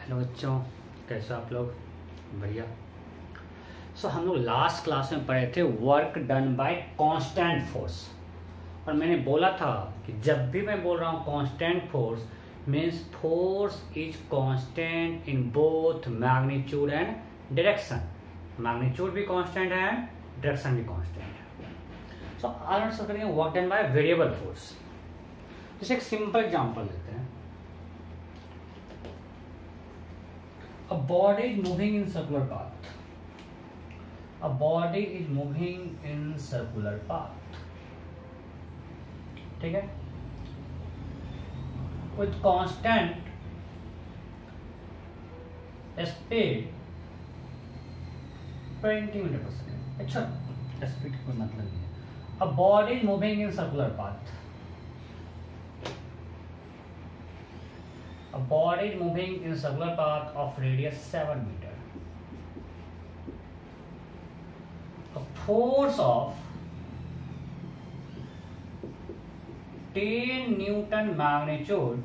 Hello बच्चों, कैसे आप लोग? बढ़िया। हम लोग लास्ट क्लास में पढ़े थे work done bye constant force, और मैंने बोला था कि जब भी मैं बोल रहा हूँ constant force means force is constant in both magnitude and direction. Magnitude भी कांस्टेंट है, डायरेक्शन भी कांस्टेंट है। आज हम करेंगे work done by variable force. जैसे एक सिंपल एग्जांपल लेते हैं। A body is moving in circular path. A body is moving in circular path. ठीक है? With constant speed 20 metre per second. अच्छा, स्पीड कोई मतलब नहीं है। A body is moving in circular path. A body is moving in circular path of radius 7 meter. A force of 10 Newton magnitude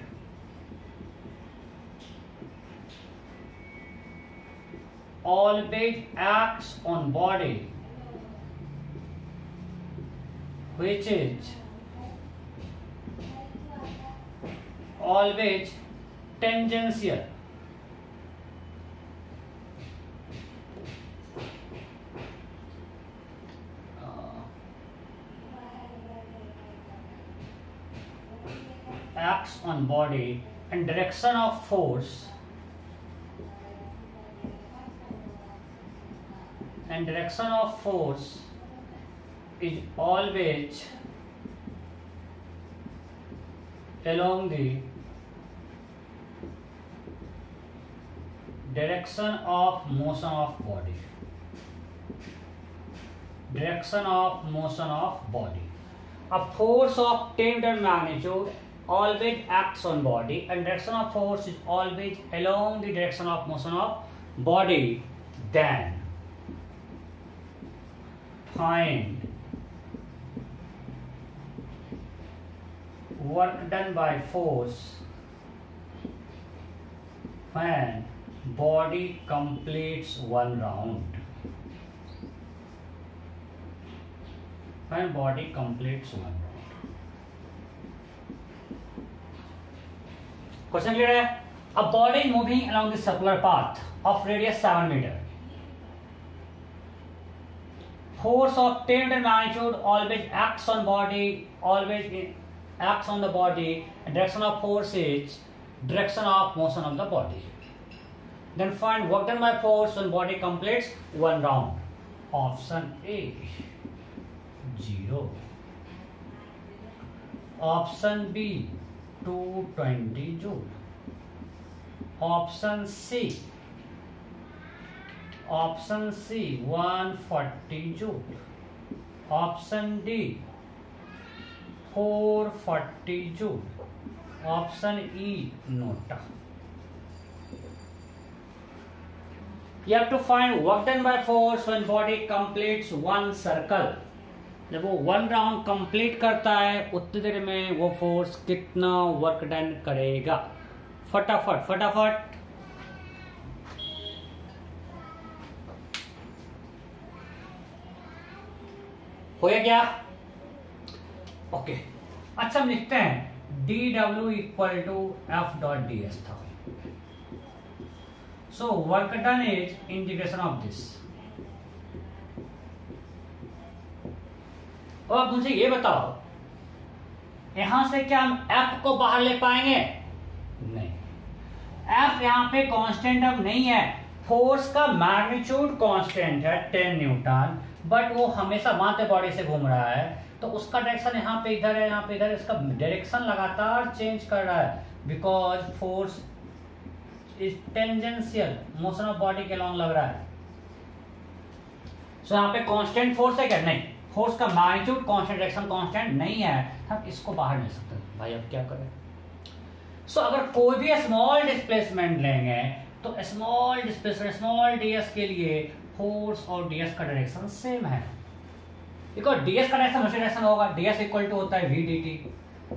always acts on body which is always tangential acts on body, and direction of force is always along the direction of motion of body. A force of 10 Newton magnitude always acts on body, and direction of force is always along the direction of motion of body. Then find work done by force when body completes one round. Question clear है? A body is moving along the circular path of radius 7 meter. Force of 10 Newton magnitude always acts on the body, and direction of force is direction of motion of the body. Then find work done by force when body completes one round. Option A 0. Option B 220 joule. Option C 140 joule. Option D 440 joule. Option E nota. You have to find work done by force when body completes one circle. जब वो one round complete करता है उतनी देर में वो force कितना work done करेगा। फटाफट हो गया क्या? ओके। अच्छा, हम लिखते हैं dW इक्वल टू F.ds था। So work done is integration of this. और अब मुझे ये बताओ, यहां से क्या हम F को बाहर ले पाएंगे? नहीं, F यहां पे कांस्टेंट अब नहीं है। फोर्स का मैग्नीट्यूड कांस्टेंट है 10 न्यूटन, बट वो हमेशा मानते बॉडी से घूम रहा है, तो उसका डायरेक्शन यहाँ पे इधर है, यहाँ पे इधर। इसका डायरेक्शन लगातार चेंज कर रहा है because force is tangential, motion of body के लॉन्ग लग रहा है। सो यहाँ पे कांस्टेंट फोर्स है क्या? नहीं, फोर्स का मैग्नीट्यूड कांस्टेंट, डायरेक्शन कांस्टेंट नहीं है, हम इसको बाहर नहीं सकते। भाई अब क्या करें? सो अगर कोई भी स्मॉल डिस्प्लेसमेंट लेंगे तो स्मॉल डिस्प्लेसमेंट, स्मॉल ds के लिए फोर्स और ds का डायरेक्शन सेम है, बिकॉज ds का डायरेक्शन हमेशा डायरेक्शन होगा। ds इक्वल टू होता है v dt।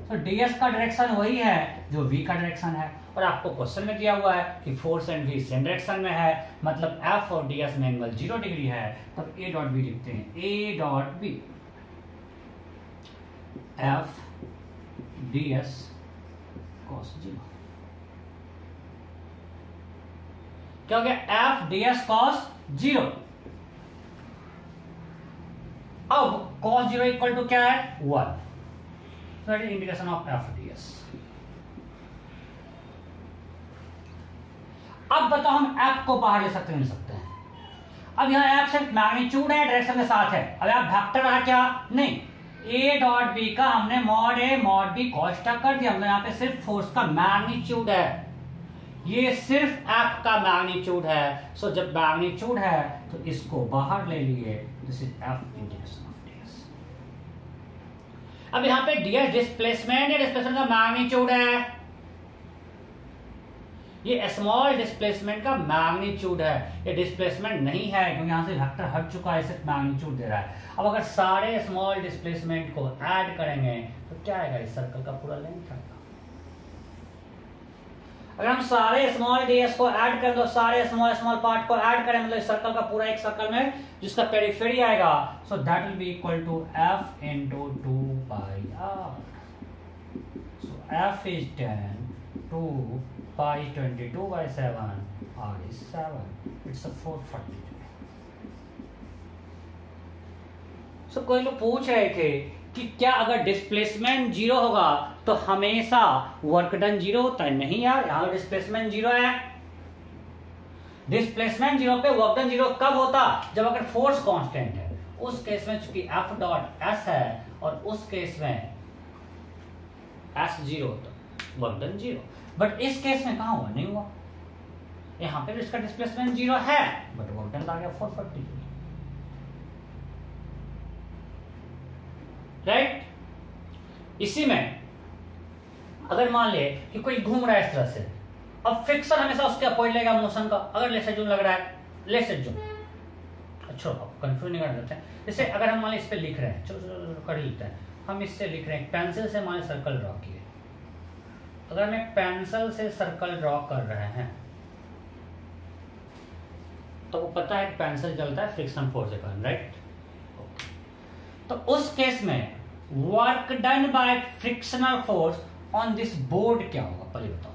तो ds का डायरेक्शन वही है जो v का डायरेक्शन है, और आपको क्वेश्चन में दिया हुआ है कि force and V same direction में है, मतलब एफ और ds में एंगल 0 डिग्री है, तब ए डॉट बी लिखते हैं, A dot B F ds cos 0। क्या हो गया? F ds cos 0। अब cos 0 इक्वल टू क्या है? 1। So that is integration of f ds। अब बताओ हम f को बाहर ले सकते नहीं सकते हैं? अब यहाँ f सिर्फ मैग्नीट्यूड है, डायरेक्शन के साथ है। अब आप वेक्टर रहा क्या? नहीं, a डॉट b का हमने mod a mod b constant कर दिया, मतलब यहाँ पे सिर्फ फोर्स का मैग्नीट्यूड है, ये सिर्फ f का मैग्नीट्यूड है। सो जब मैग्नीट्यूड है तो इसको बाहर ले लिए, दिस इज f इंटीग्रेशन। अब यहां पे ds डिस्प्लेसमेंट या डिस्प्लेसमेंट का मैग्नीट्यूड है, ये स्मॉल डिस्प्लेसमेंट का मैग्नीट्यूड है, ये डिस्प्लेसमेंट नहीं है क्योंकि यहां से वेक्टर हट चुका है, सिर्फ मैग्नीट्यूड दे रहा है। अब अगर सारे स्मॉल डिस्प्लेसमेंट को ऐड करेंगे तो क्या आएगा? इस सर्कल का पूरा लेंथ आएगा। अगर हम सारे स्मॉल ds को ऐड करें तो सारे स्मॉल स्मॉल पार्ट को ऐड करें, मतलब इस सर्कल का पूरा एक सर्कल में जिसका पेरिफेरी आएगा, so that will be equal to f into 2 pi r। So f is 10, 2 pi 22 by 7, r is 7, it's a 442। So कोई लोग पूछ रहे थे कि क्या अगर डिस्प्लेसमेंट 0 होगा तो हमेशा वर्क डन 0 होता है? नहीं यार, यहां डिस्प्लेसमेंट 0 है। डिस्प्लेसमेंट 0 पे वर्क डन 0 कब होता? जब अगर फोर्स कांस्टेंट है। उस केस में चूंकि एफ डॉट एस है और उस केस में एस 0 तो वर्क डन 0, बट इस केस में कहां हुआ? नहीं हुआ। यहां पे इसका डिस्प्लेसमेंट 0 है बट वर्क डन आ गया 442, राइट। इसी में अगर मान ले कि कोई घूम रहा है इस तरह से, अब फ्रिक्शन हमेशा उसके अपोजिट लेगा मोशन का। अगर लेट्स एज्यूम लग रहा है, लेट्स एज्यूम, अच्छा कंफ्यूज नहीं कर सकते हैं। जैसे अगर हम मान ली इस पे लिख रहे हैं, चलो कर लेते हैं, हम इससे लिख रहे हैं, पेंसिल से मान सर्कल ड्रॉ किए। अगर मैं पेंसिल से सर्कल ड्रॉ कर रहे हैं तो वो पता है कि पेंसिल चलता है फ्रिक्शन फोर्स के कारण, राइट। तो उस केस में work done by frictional force on this board क्या होगा? पहले बताओ।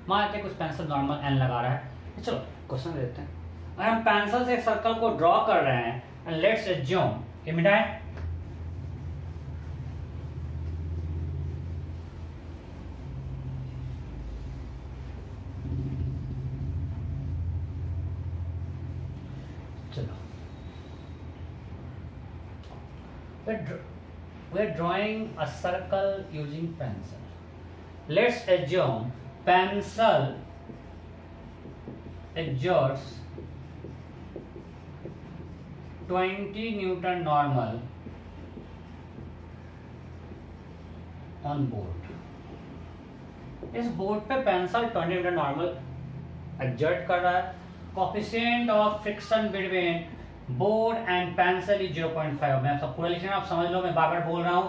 मान लेते हैं कुछ पेंसिल नॉर्मल एन लगा रहा है, चलो क्वेश्चन देते हैं। अगर हम पेंसिल से एक सर्कल को ड्रॉ कर रहे हैं एंड लेट्स एज्यूम ये मिटाएं, चलो we're drawing a circle using pencil. Let's assume pencil exerts 20 Newton normal on board. इस बोर्ड पे पेंसिल 20 न्यूटन नॉर्मल एक्सर्ट कर रहा है। Coefficient of friction between board and pencil is 0.5। मैं सब पूरा लिख रहा हूं, आप समझ लो, मैं बार बार बोल रहा हूं।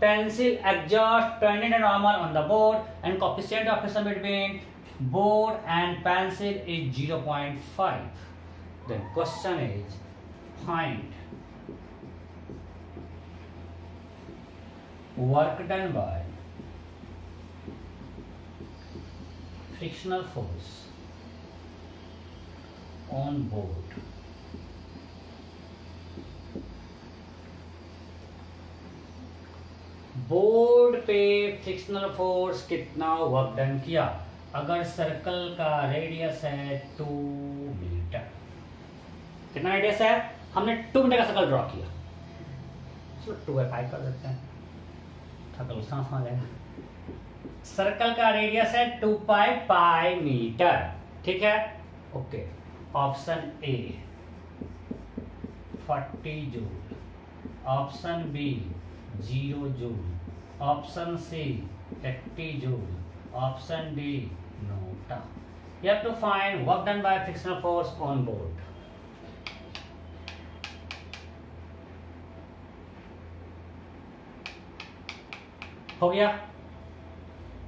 Pencil exert 20 newton normal on the board and coefficient of friction between board and pencil is 0.5। Then question is find work done by frictional force on board board पे फ्रिक्शनल फोर्स कितना वर्क डन किया। अगर circle का radius है 2 metre, कितना radius है? हमने 2 metre का सर्कल ड्रॉ किया, चलो 2/5 कर देते हैं, थकल सांस आ जाएगा। सर्कल का रेडियस है 2 पाई मीटर, ठीक है, okay. Option A 40 joule, option B 0 joule, option C 80 joule, option D NOTA. You have to find work done by frictional force on board. हो गया?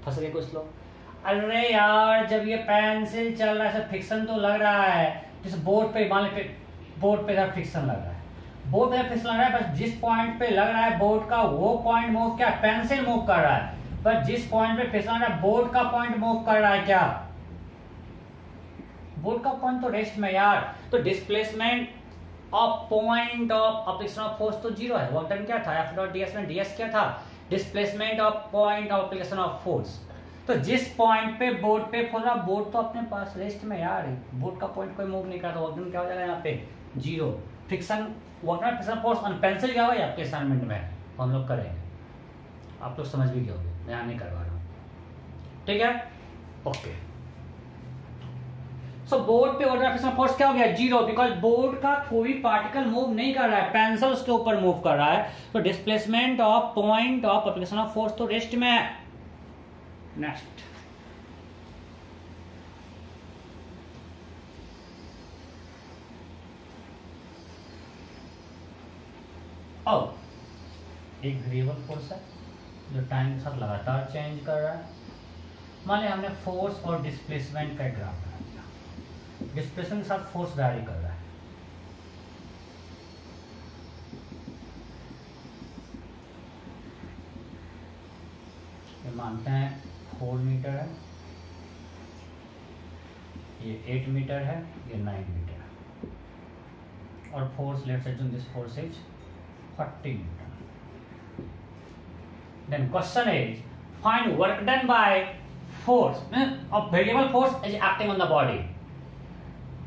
फंस गए कुछ लोग। अरे यार जब ये पेंसिल चल रहा है फिक्सन तो लग रहा है, जिस बोर्ड पे मान लीजिए बोर्ड पे फिक्सन लग रहा है, बोर्ड पे फिक्सन लग रहा है, बस जिस पॉइंट पे लग रहा है बोर्ड का वो पॉइंट मूव क्या पेंसिल मूव कर रहा है, बस जिस पॉइंट पे फिक्सन लग रहा है बोर्ड का पॉइंट मूव कर रहा है। क्या बोर्ड का पॉइंट तो रेस्ट में यार, तो displacement of point of application of force तो जीरो है। वर्क डन क्या था एफ डॉट डीएस में, डीएस क्या था displacement of point of application of force. तो जिस पॉइंट पे बोर्ड पे खोला, बोर्ड तो अपने पास रेस्ट में यार, बोर्ड का पॉइंट कोई मूव नहीं करता, वर्क डन क्या हो जाएगा यहाँ पे zero. Friction work done friction force on pencil क्या होगा आपके असाइनमेंट में हम लोग करेंगे, आप लोग समझ भी गए होंगे, मैं यहाँ नहीं करवा रहा हूँ, ठीक है ओके। सो बोर्ड पे वर्क डन फ्रिक्शन फोर्स क्या हो गया जीरो, बिकॉज बोर्ड का कोई पार्टिकल मूव नहीं कर रहा है, पेंसिल उसके ऊपर मूव कर रहा है, तो displacement of point of application of force तो रेस्ट में है। नेक्स्ट अब एक वेरिएबल फोर्स है जो टाइम के साथ लगातार चेंज कर रहा है। मान लिया हमने फोर्स और डिस्प्लेसमेंट का ग्राफ बना दिया, डिस्प्लेसमेंट के साथ फोर्स वैरी कर रहा है। ये मानते हैं 4 मीटर है, ये 8 मीटर है, ये 9 मीटर है, और force let's assume this force is 40 Newton. Then question is find work done by force. A variable force is acting on the body.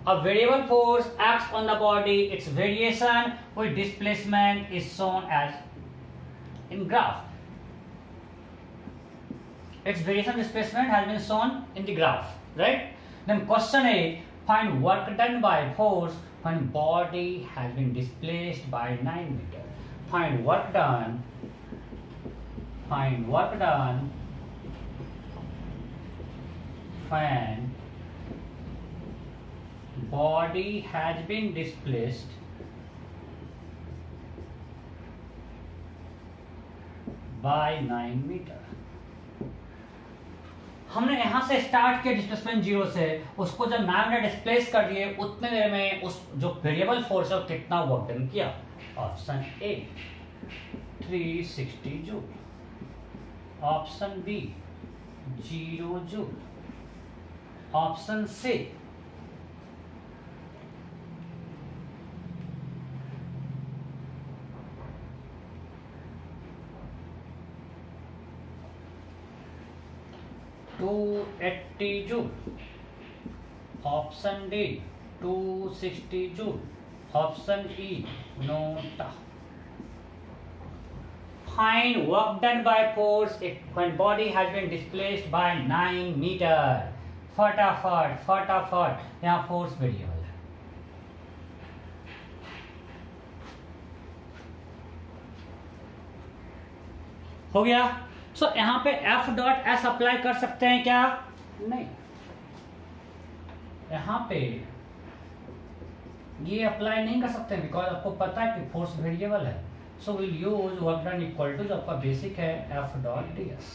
A variable force acts on the body. Its variation with displacement is shown as in graph. Its variation displacement has been shown in the graph, right? Then question is find work done by force when body has been displaced by 9 meter. Find work done. Find work done when body has been displaced by 9 meter. हमने यहां से start किया displacement zero से, उसको जब 9 metre displace कर दिए उतने देर में उस जो वेरिएबल फोर्स है कितना वर्क डन किया। Option A 360 joule, option B 0 joule, option C 280 joule, option D 260 joule, option E NOTA. Find work done by force when body has been displaced by 9 meter. फटाफट फटाफट, यहाँ force variable है। हो गया। सो यहाँ पे F dot S apply कर सकते हैं क्या? नहीं, यहाँ पे ये अप्लाई नहीं कर सकते बिकॉज आपको पता है कि फोर्स वेरिएबल है। So will use work done equal to जो आपका बेसिक है F डॉट डी एस।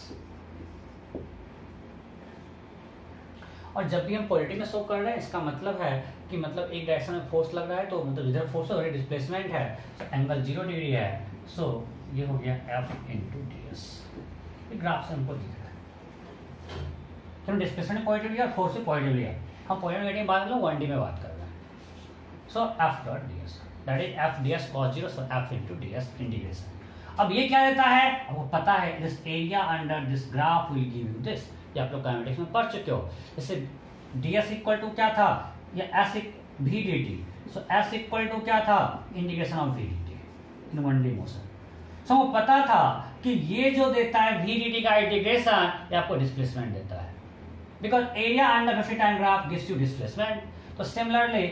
और जब भी हम पोलरिटी में शो कर रहे हैं इसका मतलब है कि मतलब एक डायरेक्शन में फोर्स लग रहा है तो मतलब इधर फोर्स है, डिस्प्लेसमेंट है, तो एंगल 0 डिग्री है। सो ये हो गया F into D S. Graph से हमको दिख रहा है तो डिस्प्लेसमेंट पॉजिटिव लिया, फोर्स भी पॉजिटिव लिया। हम पॉजिटिव नेगेटिव बात कर लो, 1D में बात कर रहे हैं। सो F dot D S that is F ds cos 0, so F into ds integration. अब ये क्या देता है आपको पता है, this area under this graph will give you this. ये आप लोग काइनेटिक्स में पढ़ चुके हो। जैसे ds इक्वल टू क्या था, ये s v dt, so s equal to क्या था integration of v dt in 1D motion. So वो पता था कि ये जो देता है v dt का इंटीग्रेशन ये आपको डिस्प्लेसमेंट देता है, because area under time graph gives you displacement. तो सिमिलरली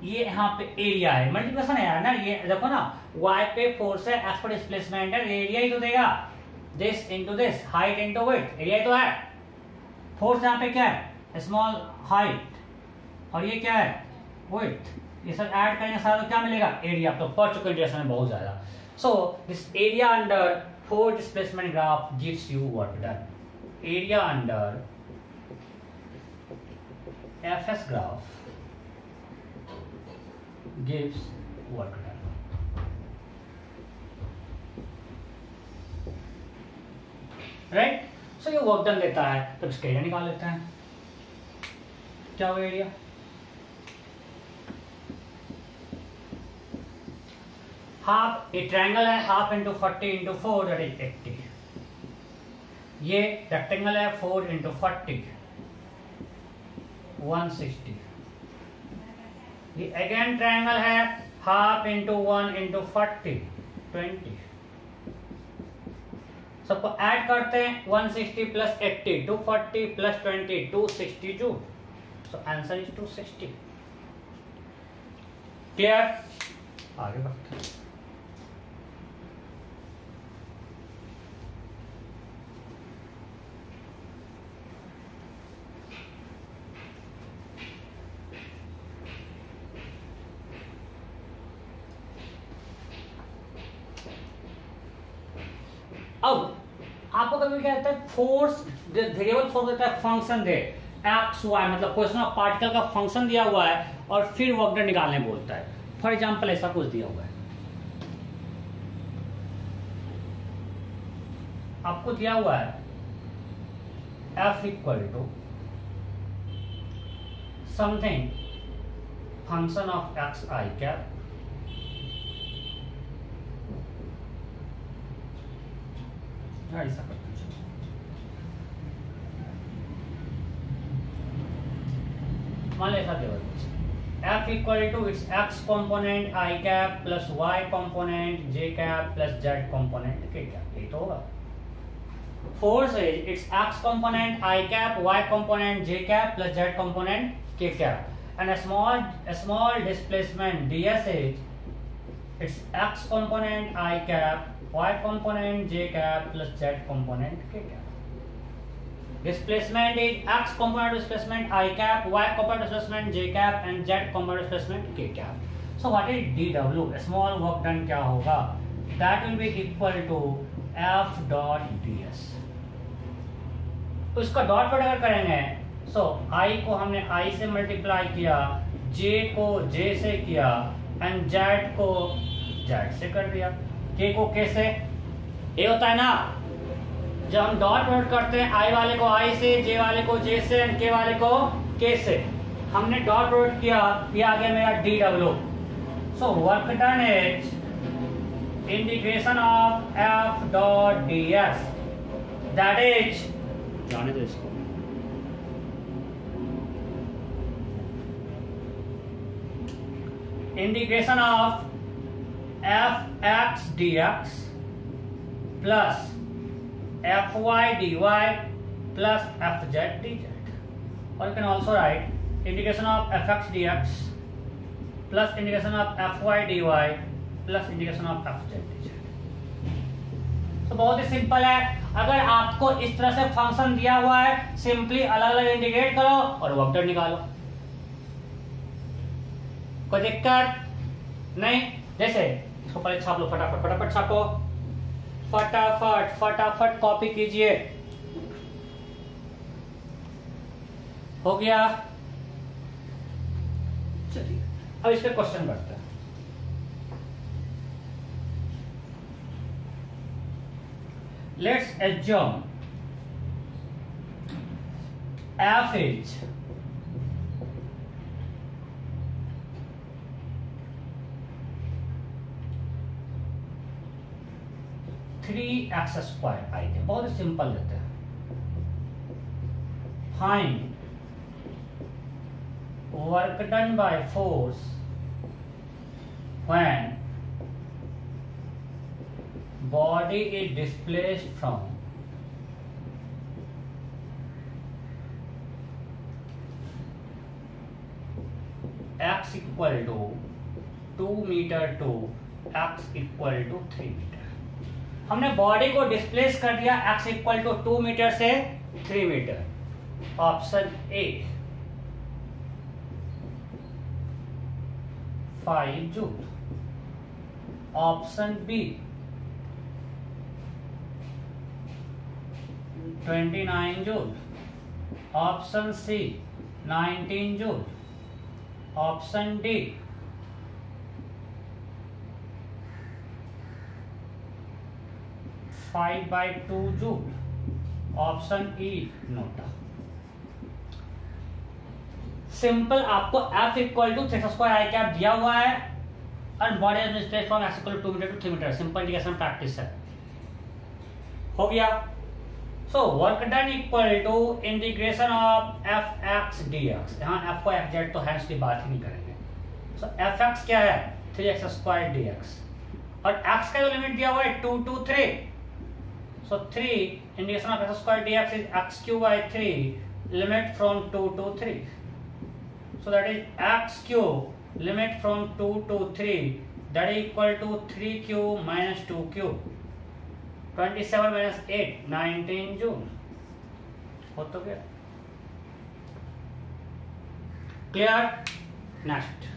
ये यहाँ पे एरिया है, मल्टीप्लिकेशन है यार ना, ये देखो ना y पे फोर्स है, x पे डिस्प्लेसमेंट है, एरिया ही तो देगा, this into this, height into width, area ही तो है। फोर्स यहाँ पे क्या है स्मॉल हाइट, और ये क्या है विड्थ, ये सब ऐड करेंगे सारा तो क्या मिलेगा एरिया। तो पढ़ चुके इंटीग्रेशन में बहुत ज्यादा। So this area under force displacement graph gives you work done. Area under FS graph gives work done. Right, so ये वर्क डन देता है, तो इसका एरिया निकाल लेते हैं। क्या होगा एरिया? हाफ, ये ट्रायंगल है, half into 40 into 4 that is 80। ये रेक्टेंगल है, 4 इंटू 40 160। ये अगेन ट्रायंगल है, हाफ इंटू 1 इंटू 40 20। सबको ऐड करते हैं, 160 plus 80 240 plus 20 260 joule. So answer is 260। Clear? आगे बढ़ते हैं। अब आपको कभी क्या कहता है, फोर्स वेरिएबल फोर्स देता है, फंक्शन दे एक्स वाई, मतलब क्वेश्चन ऑफ पार्टिकल का फंक्शन दिया हुआ है और फिर वर्क डन निकालने बोलता है। फॉर एग्जांपल ऐसा कुछ दिया हुआ है, आपको दिया हुआ है F equal to something function of x i cap ऐसा करते हैं। मान ऐसा देगा कुछ F equal to its x component i cap plus y component j cap plus z component k cap, ये तो होगा। Force is its x component i cap y component j cap plus z component k cap and a small displacement ds is its x component I cap y component j cap plus z component k cap। Displacement is x component displacement I cap, y component displacement j cap and z component displacement k cap। So what is dw? Small work done क्या होगा? That will be equal to f dot ds। तो इसका dot product अगर करेंगे, सो I को हमने I से multiply किया, J को J से किया एंड Z को Z से कर दिया, K को K से। ये होता है ना जब हम डॉट प्रोडक्ट करते हैं, I वाले को I से, J वाले को J से एंड K वाले को K से। हमने डॉट प्रोडक्ट किया, ये आ गया मेरा dw। So work done is integration of f dot ds, that is, जाने दो इसको, integration of fx dx plus fy dy plus fz dz, और you can also write integration of fx dx plus integration of fy dy plus integration of fz dz। तो बहुत ही simple है। अगर आपको इस तरह से फंक्शन दिया हुआ है, सिंपली अलग अलग इंटीग्रेट करो और वर्क डन निकालो, कोई दिक्कत नहीं। जैसे इसको पहले छाप लो, फटाफट फटाफट छापो, फटाफट फटाफट कॉपी कीजिए। हो गया? चलिए अब इस पे क्वेश्चन करते हैं। Let's assume f is three x square i थे, बहुत सिंपल देते हैं। Find work done by force when body is displaced from x equal to 2 meter to x equal to 3 meter। हमने बॉडी को डिस्प्लेस कर दिया x इक्वल टू 2 मीटर से 3 metre. Option A 5 joule, option B 29 joule, option C 19 joule, option D 5/2 joule, option E NOTA. Simple, आपको F equal to 3² I cap दिया हुआ है और body displaced from x equal to 2 metre to 3 metre. Simple integration practice है, हो गया। So work done equal to integration of F x D x. यहाँ F को एफ जेड तो हैंस की बात ही नहीं करेंगे। सो एफ एक्स क्या है 3x² dx और x का जो लिमिट दिया हुआ है 2 to 3। So 3 integration of x² dx is x³ 3 limit from 2 to 3। So that is x³ limit from 2 to 3 that is equal to 3q minus 2q। 27 minus 8 19 जून हो तो गया। Clear? Next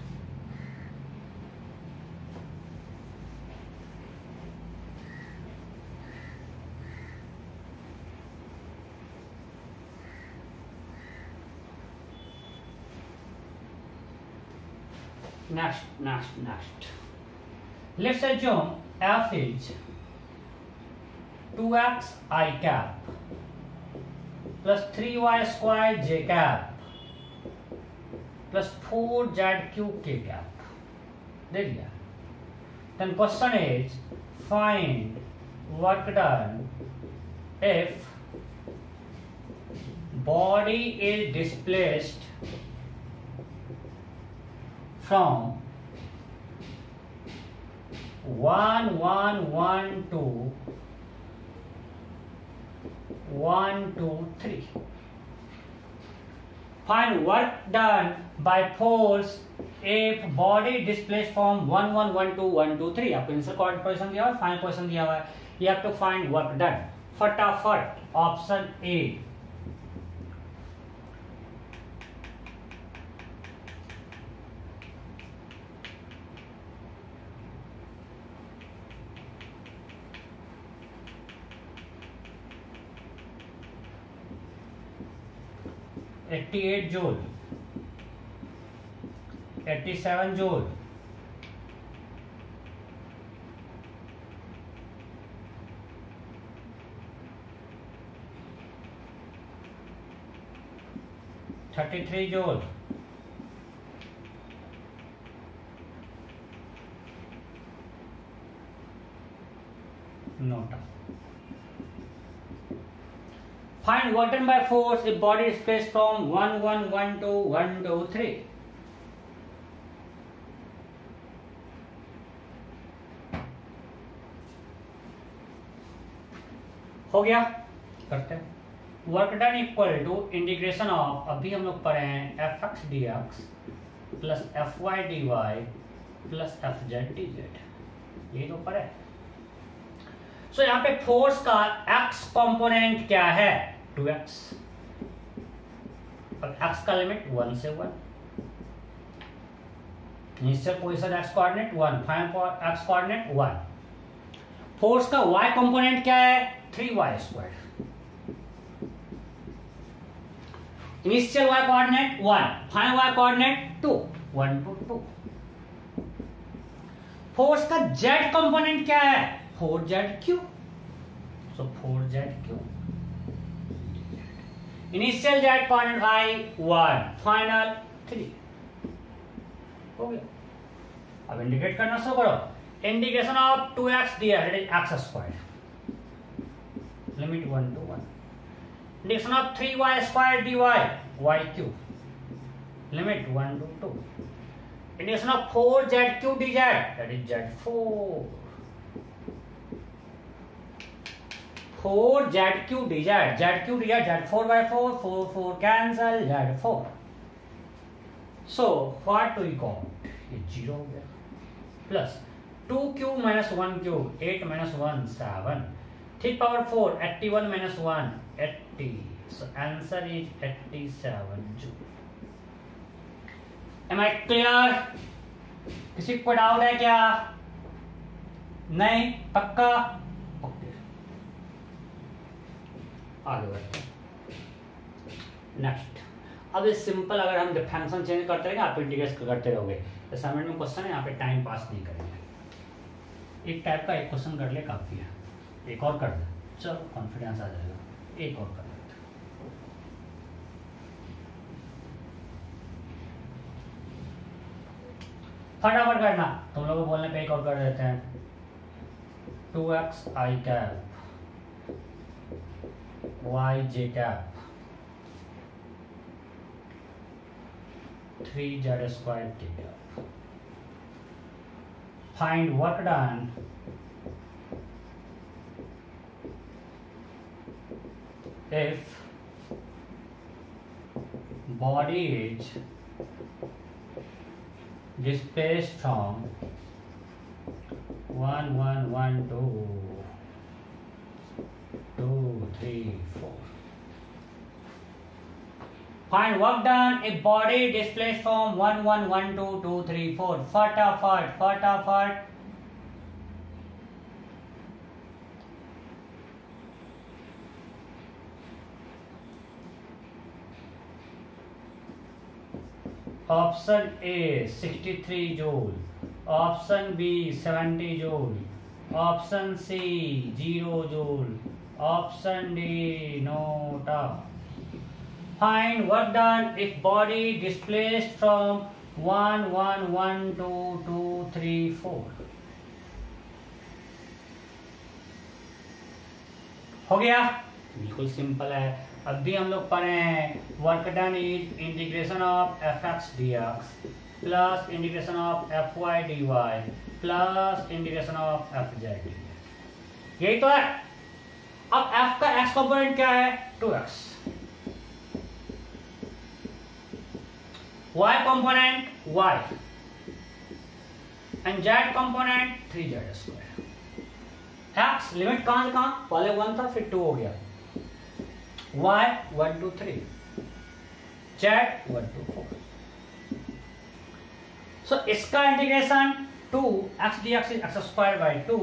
next. Let's assume f is 2x I cap plus 3y square j cap plus 4zq k cap. दे दिया। Then question is find work done if body is displaced from 1 1 1 to 1 2 3. Find work done by force if body displaced from 1 1 1 to 1 2 3. आपको initial coordinate position दिया हुआ है, final position दिया हुआ है। You have to find work done. फटाफट option A. $88 joule, $87 joule, $33 joule, NOTA. Find work done by force if body is placed from 1 1 1 to 1 2 3. हो गया, करते हैं। Work done equal to integration of, अभी हम लोग पढ़े हैं F x D x plus F Y D Y plus F Z D Z, ये तो पढ़े। सो यहाँ पे फोर्स का x कंपोनेंट क्या है 2x और x का लिमिट 1 से 1। Initial position x coordinate 1, final x coordinate 1। Force का y कंपोनेंट क्या है 3y²। Initial y coordinate 1, final y coordinate 2, 1 to 2। Force का z कंपोनेंट क्या है 4zq। सो 4zq। Initial z coordinate y 1, final 3। हो गया। अब इंडिकेट करना शुरू करो। Integration of 2x dx that is x², limit 1 to 1। Integration of 3y² dy y3, limit 1 to 2। Integration of 4zq dz that is z4। 4zq dz, zq dz z4/4, 4 4 cancel, z4। So what do we got? ये 0 हो गया। Plus 2q minus 1q 8 minus 1 7, 3 power 4 81 minus 1 80। So answer is 87 joule। Am I clear? किसी को doubt है क्या? नहीं? पक्का? आगे बढ़ते हैं नेक्स्ट। अब इस सिंपल अगर हम फंक्शन चेंज करते रहेंगे आप इंटीग्रेट करते रहोगे। असाइनमेंट में क्वेश्चन है, यहाँ पे टाइम पास नहीं करेंगे। एक टाइप का एक क्वेश्चन कर ले काफी है, एक और कर दे, चलो कॉन्फिडेंस आ जाएगा, एक और कर लेते। फटाफट करना, तुम लोगों को बोलने पे एक और कर देते हैं। 2x i cap y j cap 3z square t cap. Find work done if body is displaced from 1 1 1 2 2 3 4. Find work done if body displaced from 1 1 1 2 2 3 4. फटाफट फटाफट। Option A 63 joule, option B 70 joule, option C 0 joule, option D NOTA. Find work done if body displaced from 1 1 1 2 2 3 4. हो गया, बिल्कुल simple है। अब भी हम लोग पढ़े हैं work done is integration of F x D x plus integration of F Y D Y plus integration of F Z D, यही तो है। अब एफ का एक्स कंपोनेंट क्या है? 2x, y component y and z component 3z square. x limit कहां से कहां? पहले 1 था फिर 2 हो गया, y 1 2 3, z 1 2 4. सो इसका integration 2 x dx is x square by 2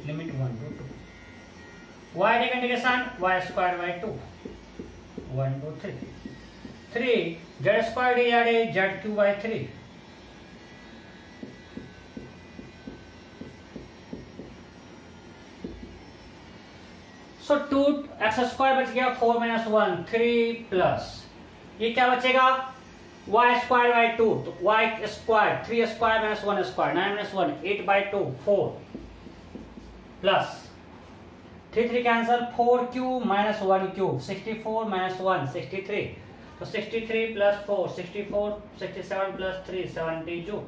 limit 1 to 2, y का integration y square by 2 1 2 3 3 z square dz is z cube by 3. So 2 x square बच गया 4 माइनस 1 3 प्लस ये क्या बचेगा y स्क्वायर बाई 2, तो y square 3 square minus 1 square 9 minus 1 8 by 2 4 plus 3 3 cancel 4 cube minus 1 cube 64 minus 1 63, तो 63 plus 4 64 67 plus 3 70 joule.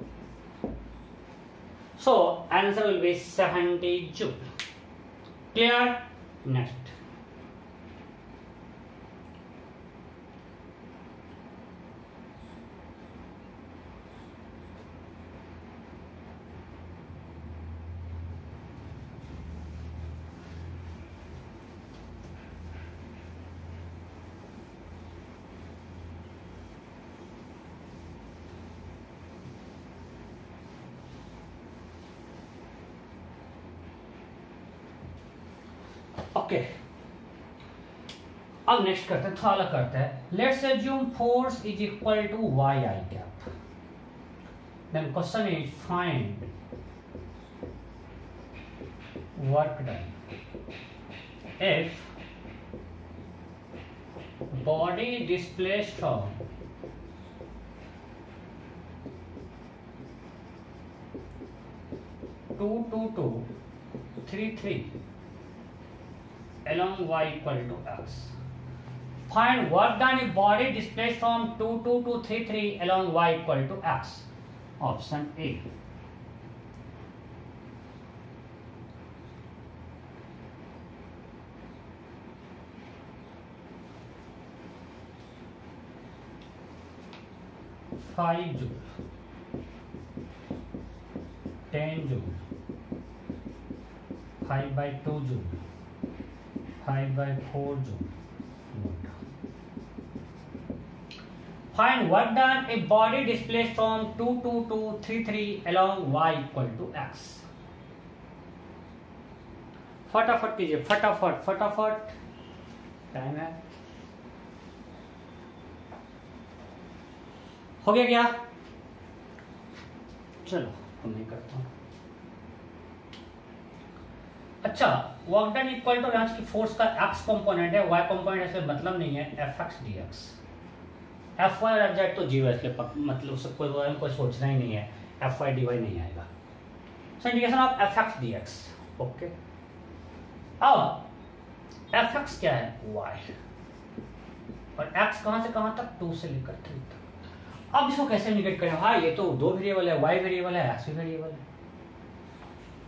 So answer will be 70 joule. Clear? Next. Okay, अब next करते हैं, थोड़ा अलग करते हैं. Let's assume force is equal to Y I cap. Then question is find work done if body displaced from two two to 3 3 along y equal to x. Find work done if body displaced from 2 2 to 3 3 along y equal to x. Option A. Five joule, 10 joule, 5 by 2 joule, 5 by 4 joule. Find work done if body displaced from 2 2 to 3 3 along y equal to x. फटाफट कीजिए, फटाफट फटाफट, time है। हो गया क्या? चलो हम नहीं करता हूं। अच्छा, वर्क डन इक्वल टू यहाँ की फोर्स का एक्स कंपोनेंट है, वाई कंपोनेंट ऐसे मतलब नहीं है, F x D X. F Y और एफ जेड तो जीरो है, इसलिए मतलब उससे कोई सोचना ही नहीं है, एफ वाई डी वाई नहीं आएगा। So indication of F x D x. Okay, अब एफ एक्स क्या है? वाई, और एक्स कहां से कहां तक? 2 से लेकर 3 तक। अब इसको कैसे इंडिकेट करें? हाँ, ये तो 2 वेरिएबल है, वाई वेरिएबल है, एक्स भी वेरिएबल है।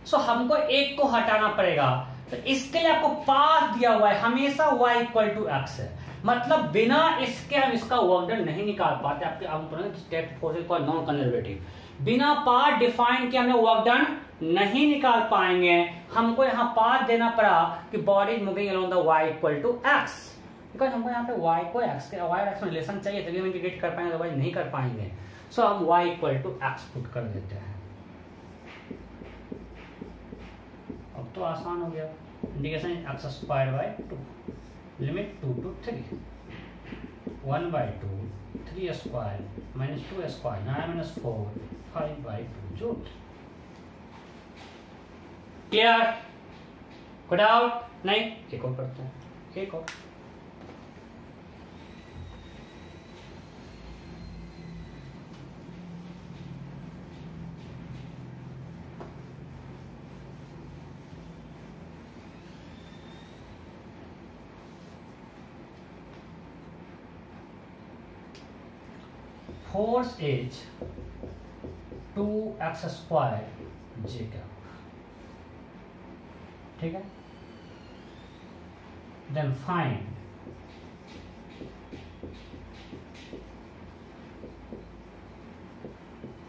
सो हमको एक को हटाना पड़ेगा, तो इसके लिए आपको पाथ दिया हुआ है, हमेशा y इक्वल टू एक्स है, मतलब बिना इसके हम इसका वर्क डन नहीं निकाल पाते। आपके स्टेट फोर्सेस को नॉन कंजर्वेटिव, बिना पाथ डिफाइन के हमें वर्क डन नहीं निकाल पाएंगे। हमको यहाँ पाथ देना पड़ा कि body is moving along the y equal to X, because हमको यहाँ पे y को x के y एक्स में रिलेशन चाहिए, तभी हम इंडिकेट कर पाएंगे, अदरवाइज नहीं कर पाएंगे। सो हम y equal to X put कर देते हैं। अब तो आसान हो गया, integration X square by 2, limit 2 to 3, 1/2, 3 square minus 2 square, 9 - 4, 5/2 joule. Clear? कोई डाउट नहीं? एक और करते हैं, एक और। Force is 2x square J cap, ठीक है। Then find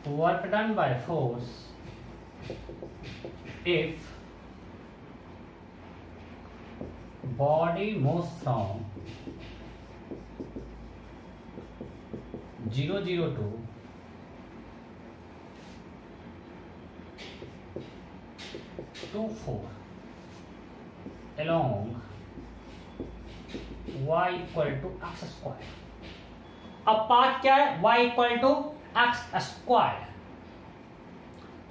work done by force if body moves from 0, 0 to 2, 4 along y equal to x square। अब पाथ क्या है? y equal to x square।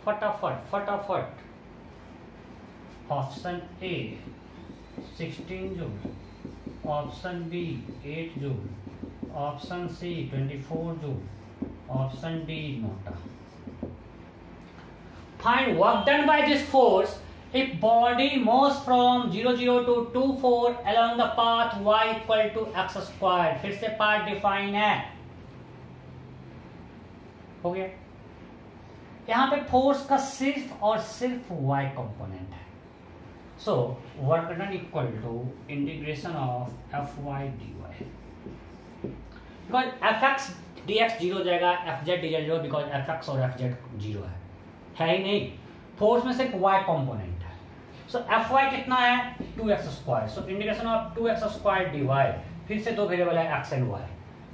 फटाफट फटाफट, option A 16 joule, option B 8 joule, option C 24 joule, option D NOTA. Find work done by this force if body moves from 0, 0 to 2, 4 along the path y equal to x square। फिर से part define है, हो गया। यहां पे force का सिर्फ और सिर्फ y कंपोनेंट है। So work done equal to integration of F Y D Y, because F x D X zero हो जाएगा, F Z D Z zero, because F X और एफ जेड जीरो है ही नहीं। फोर्स में सिर्फ y component है। सो F Y कितना है? 2x square. So integration of 2x square D Y, फिर से दो वेरिएबल है x एंड y।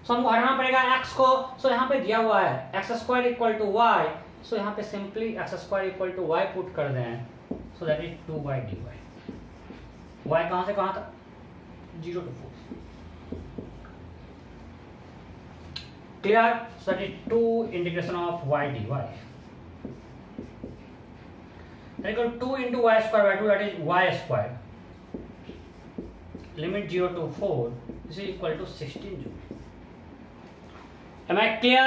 सो हमको हटाना पड़ेगा x को। सो यहाँ पे दिया हुआ है x square equal to y। So यहाँ पे simply x square equal to y put कर दें। So that is 2y dy। y कहां से कहां तक? 0 to 4। Clear? So that is 2 integration of y dy। Then equal 2 into y square by 2, that is y square. Limit 0 to 4, this is equal to 16 joule. Am I clear?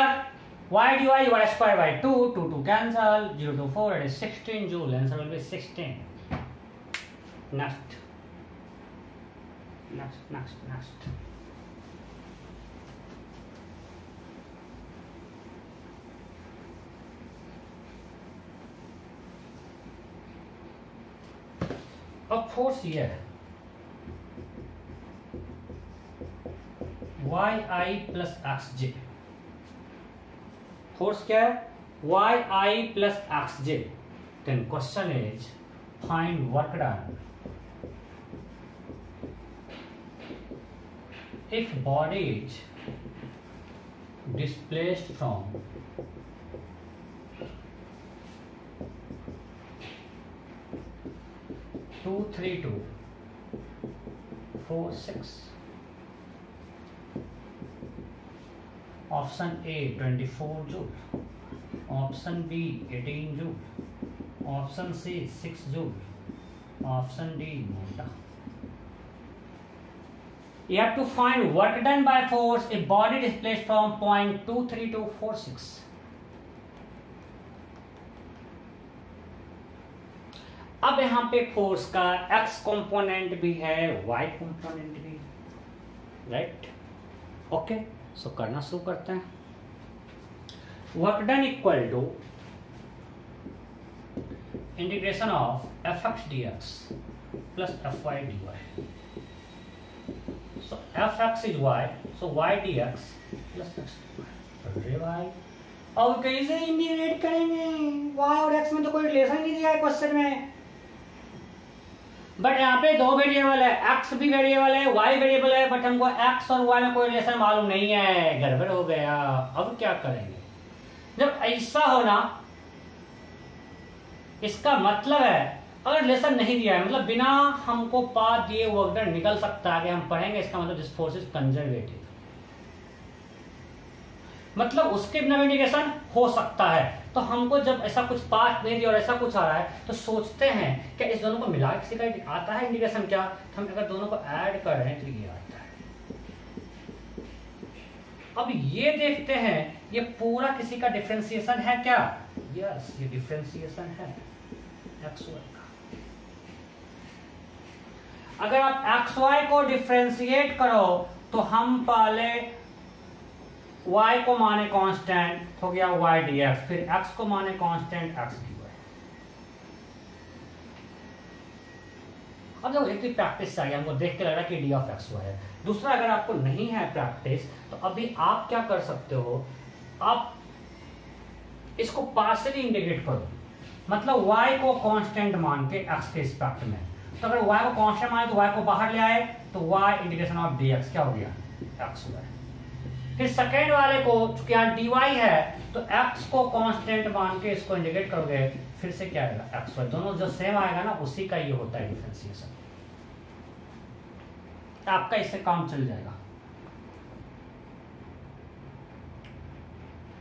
Y dy y square by 2, 2 to cancel, 0 to 4, it is 16 joule. Answer will be 16. Next. अब force ये है Y I plus X J. Force क्या है? Y I plus X J. Then question is find work done if body is displaced from 2 23246, option A 24 joule, option B 18 joule, option C 6 joule, option D NOTA. You have to find work done by force if body displaced from point 23246. अब यहाँ पे force का x component भी है, y component भी, right? Okay, so करना शुरू करते हैं। Work done equal to integration of fx dx plus fy dy। So fx is y, so y dx plus x dy। अरे भाई, अब कैसे इंटीग्रेट करेंगे? y और x में तो कोई रिलेशन नहीं दिया है क्वेश्चन में, बट यहाँ पे दो वेरिएबल है, x भी वेरिएबल है, y वेरिएबल है, बट हमको x और y में कोई रिलेशन मालूम नहीं है, गड़बड़ हो गया। अब क्या करेंगे? जब ऐसा हो ना, इसका मतलब है अगर रिलेशन नहीं दिया है, मतलब बिना हमको पाथ दिए वर्क डन निकल सकता है, हम पढ़ेंगे, इसका मतलब दिस फोर्स इज कंजर्वेटिव, मतलब उसके बिना इंटीग्रेशन हो सकता है। तो हमको जब ऐसा कुछ पाथ नहीं दिया और ऐसा कुछ आ रहा है तो सोचते हैं क्या इस दोनों को मिला किसी का आता है इंटीग्रेशन? क्या हम अगर दोनों को ऐड कर रहे हैं तो ये आता है। अब ये देखते हैं ये पूरा किसी का डिफरेंशिएशन है क्या? यस, ये डिफरेंशिएशन है एक्स वाई का। अगर आप एक्स वाई को डिफरेंशिएट करो तो हम पहले y को माने कांस्टेंट हो गया y dx, फिर x को माने कांस्टेंट x dy। अब देखो एक प्रैक्टिस चाहिए, हमको देख के लग रहा है कि डी ऑफ एक्स वाई है। दूसरा, अगर आपको नहीं है प्रैक्टिस तो अभी आप क्या कर सकते हो, आप इसको पार्शियली इंटीग्रेट करो, मतलब y को कांस्टेंट मान के x के रिस्पेक्ट में। तो अगर y को कांस्टेंट माने तो y को बाहर ले आए तो y इंटीग्रेशन ऑफ dx क्या हो गया? x Y. फिर सेकेंड वाले को चूंकि यहाँ dy है तो x को कांस्टेंट मान के इसको इंटीग्रेट करोगे, फिर से क्या आएगा? x Y. दोनों जो सेम आएगा ना, उसी का ये होता है डिफरेंशिएशन। आपका इससे काम चल जाएगा,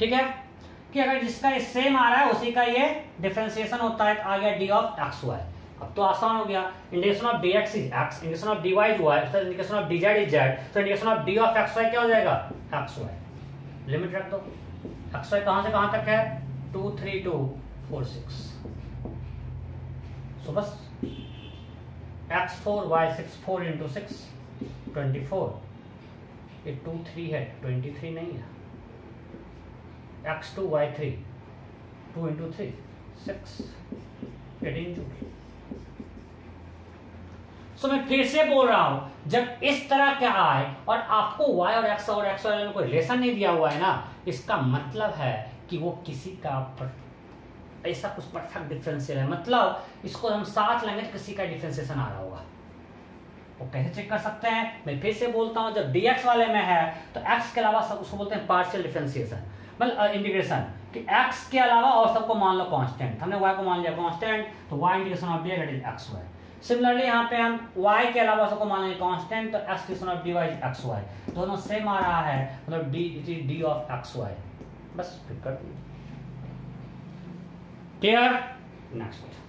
ठीक है? कि अगर जिसका ये सेम आ रहा है उसी का ये डिफरेंशिएशन होता है। आ गया डी ऑफ एक्स वाई। अब तो आसान हो गया, integration of dx is x, integration of dy is y, integration of dz is z, तो integration of d of x y क्या हो जाएगा? x y। लिमिट रख दो, x y कहां से कहां तक है? 23246। सो बस x4 y6 4 into 6 24, ये 2 3 है, 23 नहीं है। x2 y3 2 into 3 6 18 joule. सो मैं फिर से बोल रहा हूं, जब इस तरह के आए और आपको y और x और x और कोई रिलेशन नहीं दिया हुआ है ना, इसका मतलब है कि वो किसी का ऐसा कुछ परफेक्ट डिफरेंशियल है, मतलब इसको हम साथ लेंगे तो किसी का डिफरेंशिएशन आ रहा होगा। वो कैसे चेक कर सकते हैं? मैं फिर से बोलता हूं, जब dx वाले में है तो x के अलावा सब उसको बोलते हैं पार्शियल डिफरेंशिएशन, मतलब इंटीग्रेशन, कि x के अलावा और सबको मान लो कांस्टेंट। हमने y को मान लिया कांस्टेंट, तो y integration of dy that is x y। Similarly यहाँ पे हम y के अलावा सबको मान लेंगे कांस्टेंट, तो x integration of dy is x y। दोनों सेम आ रहा है, मतलब d it is d of x y। बस फिर कर दीजिए, clear? Next question,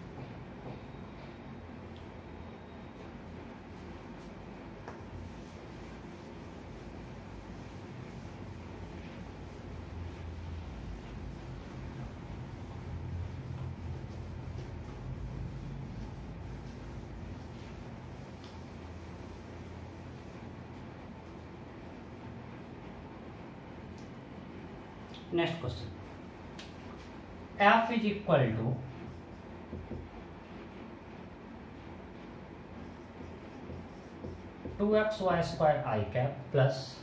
f is equal to two X Y square I cap plus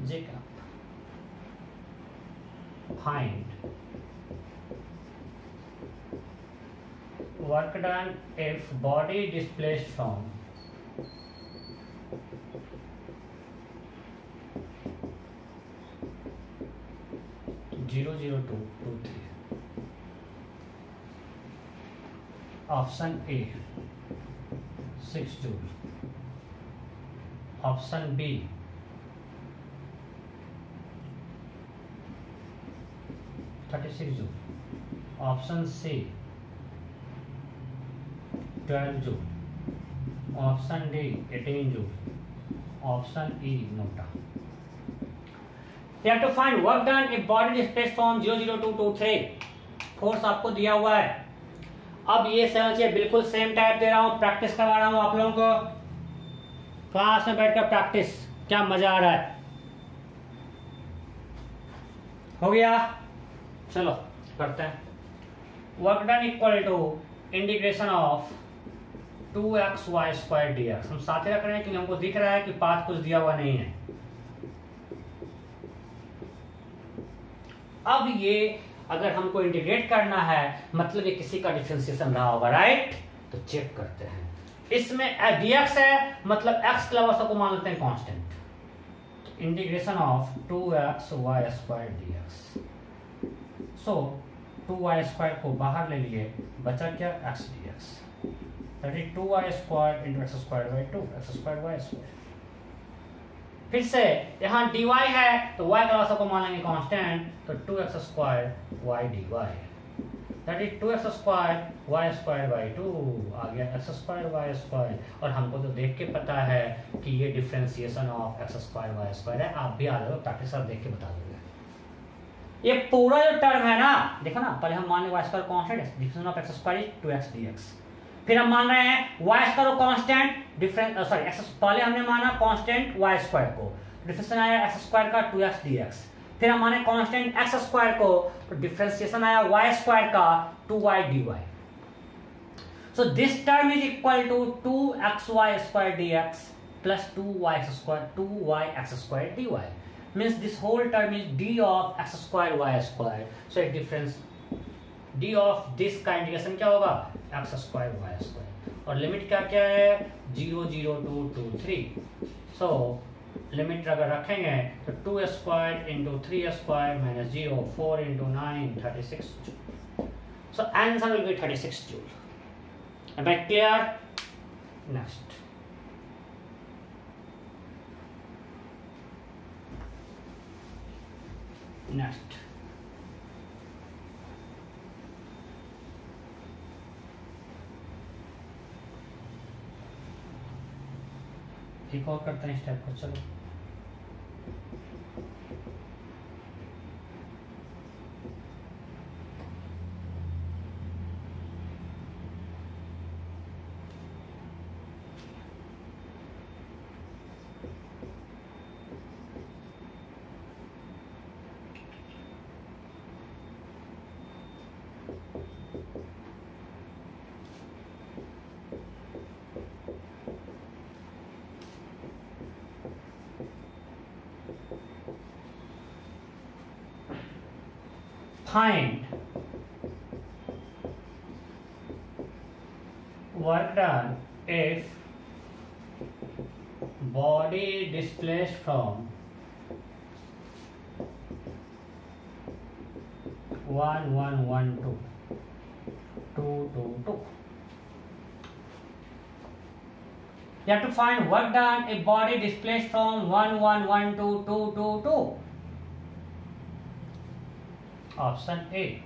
J cap. Find work done if body displaced from 0 0 2 2 3। Option A 6 joule, option B 36 joule, option C 12 joule, option D 18 joule, option E NOTA. You have to find work done if body displaced from 00223। Force आपको दिया हुआ है। अब ये समझिए बिल्कुल same type दे रहा हूं, प्रैक्टिस करवा रहा हूं आप लोगों को, क्लास में बैठकर प्रैक्टिस, क्या मजा आ रहा है। हो गया, चलो करते हैं। Work done equal to integration of 2xy² dx। हम साथ ही रख रहे हैं क्योंकि हमको दिख रहा है कि पाथ कुछ दिया हुआ नहीं है। अब ये अगर हमको इंटीग्रेट करना है मतलब ये किसी का डिफरेंशिएशन रहा होगा, राइट? तो चेक करते हैं। इसमें dx है मतलब x के अलावा सबको मान लेते हैं constant. Integration of 2xy² dx। So 2y² को बाहर ले लिए, बचा क्या? x dx। That is 2y² into x²/2 x²y²। फिर से यहाँ dy है तो y का सबको मान लेंगे कांस्टेंट, तो 2x² y dy। That is 2x² y²/2 आ गया x² y²। और हमको तो देख के पता है कि ये डिफरेंशिएशन ऑफ x² y² है। आप भी आ जाओ, प्रैक्टिस आप देख के बता दोगे। ये पूरा जो टर्म है ना, देखो ना, पहले हम मान रहे y² constant, differentiation of x² 2x dx। फिर हम मान रहे हैं y² constant, difference sorry x, पहले हमने माना कांस्टेंट y² को, डिफरेंशिएशन आया x² का 2x dx। फिर हम माने कांस्टेंट x² को, तो डिफरेंशिएशन आया y² का 2y dy। So this term is equal to 2xy² dx plus 2yx² dy। Means this whole term is d of x² y²। So एक डिफरेंस d ऑफ दिस का integration क्या होगा? x² y²। और limit क्या क्या है? 0 0 2 2 3। So limit अगर रखेंगे तो 2² into 3² minus 0 4 into 9 36 joule. So answer will be 36 joule. Am I clear? Next. Next. एक और करते हैं इस टाइप को, चलो। Find work done if body displaced from 1 1 1 2 2 2 2। You have to find work done if body displaced from 1 1 1 2 2 2 2। Option A.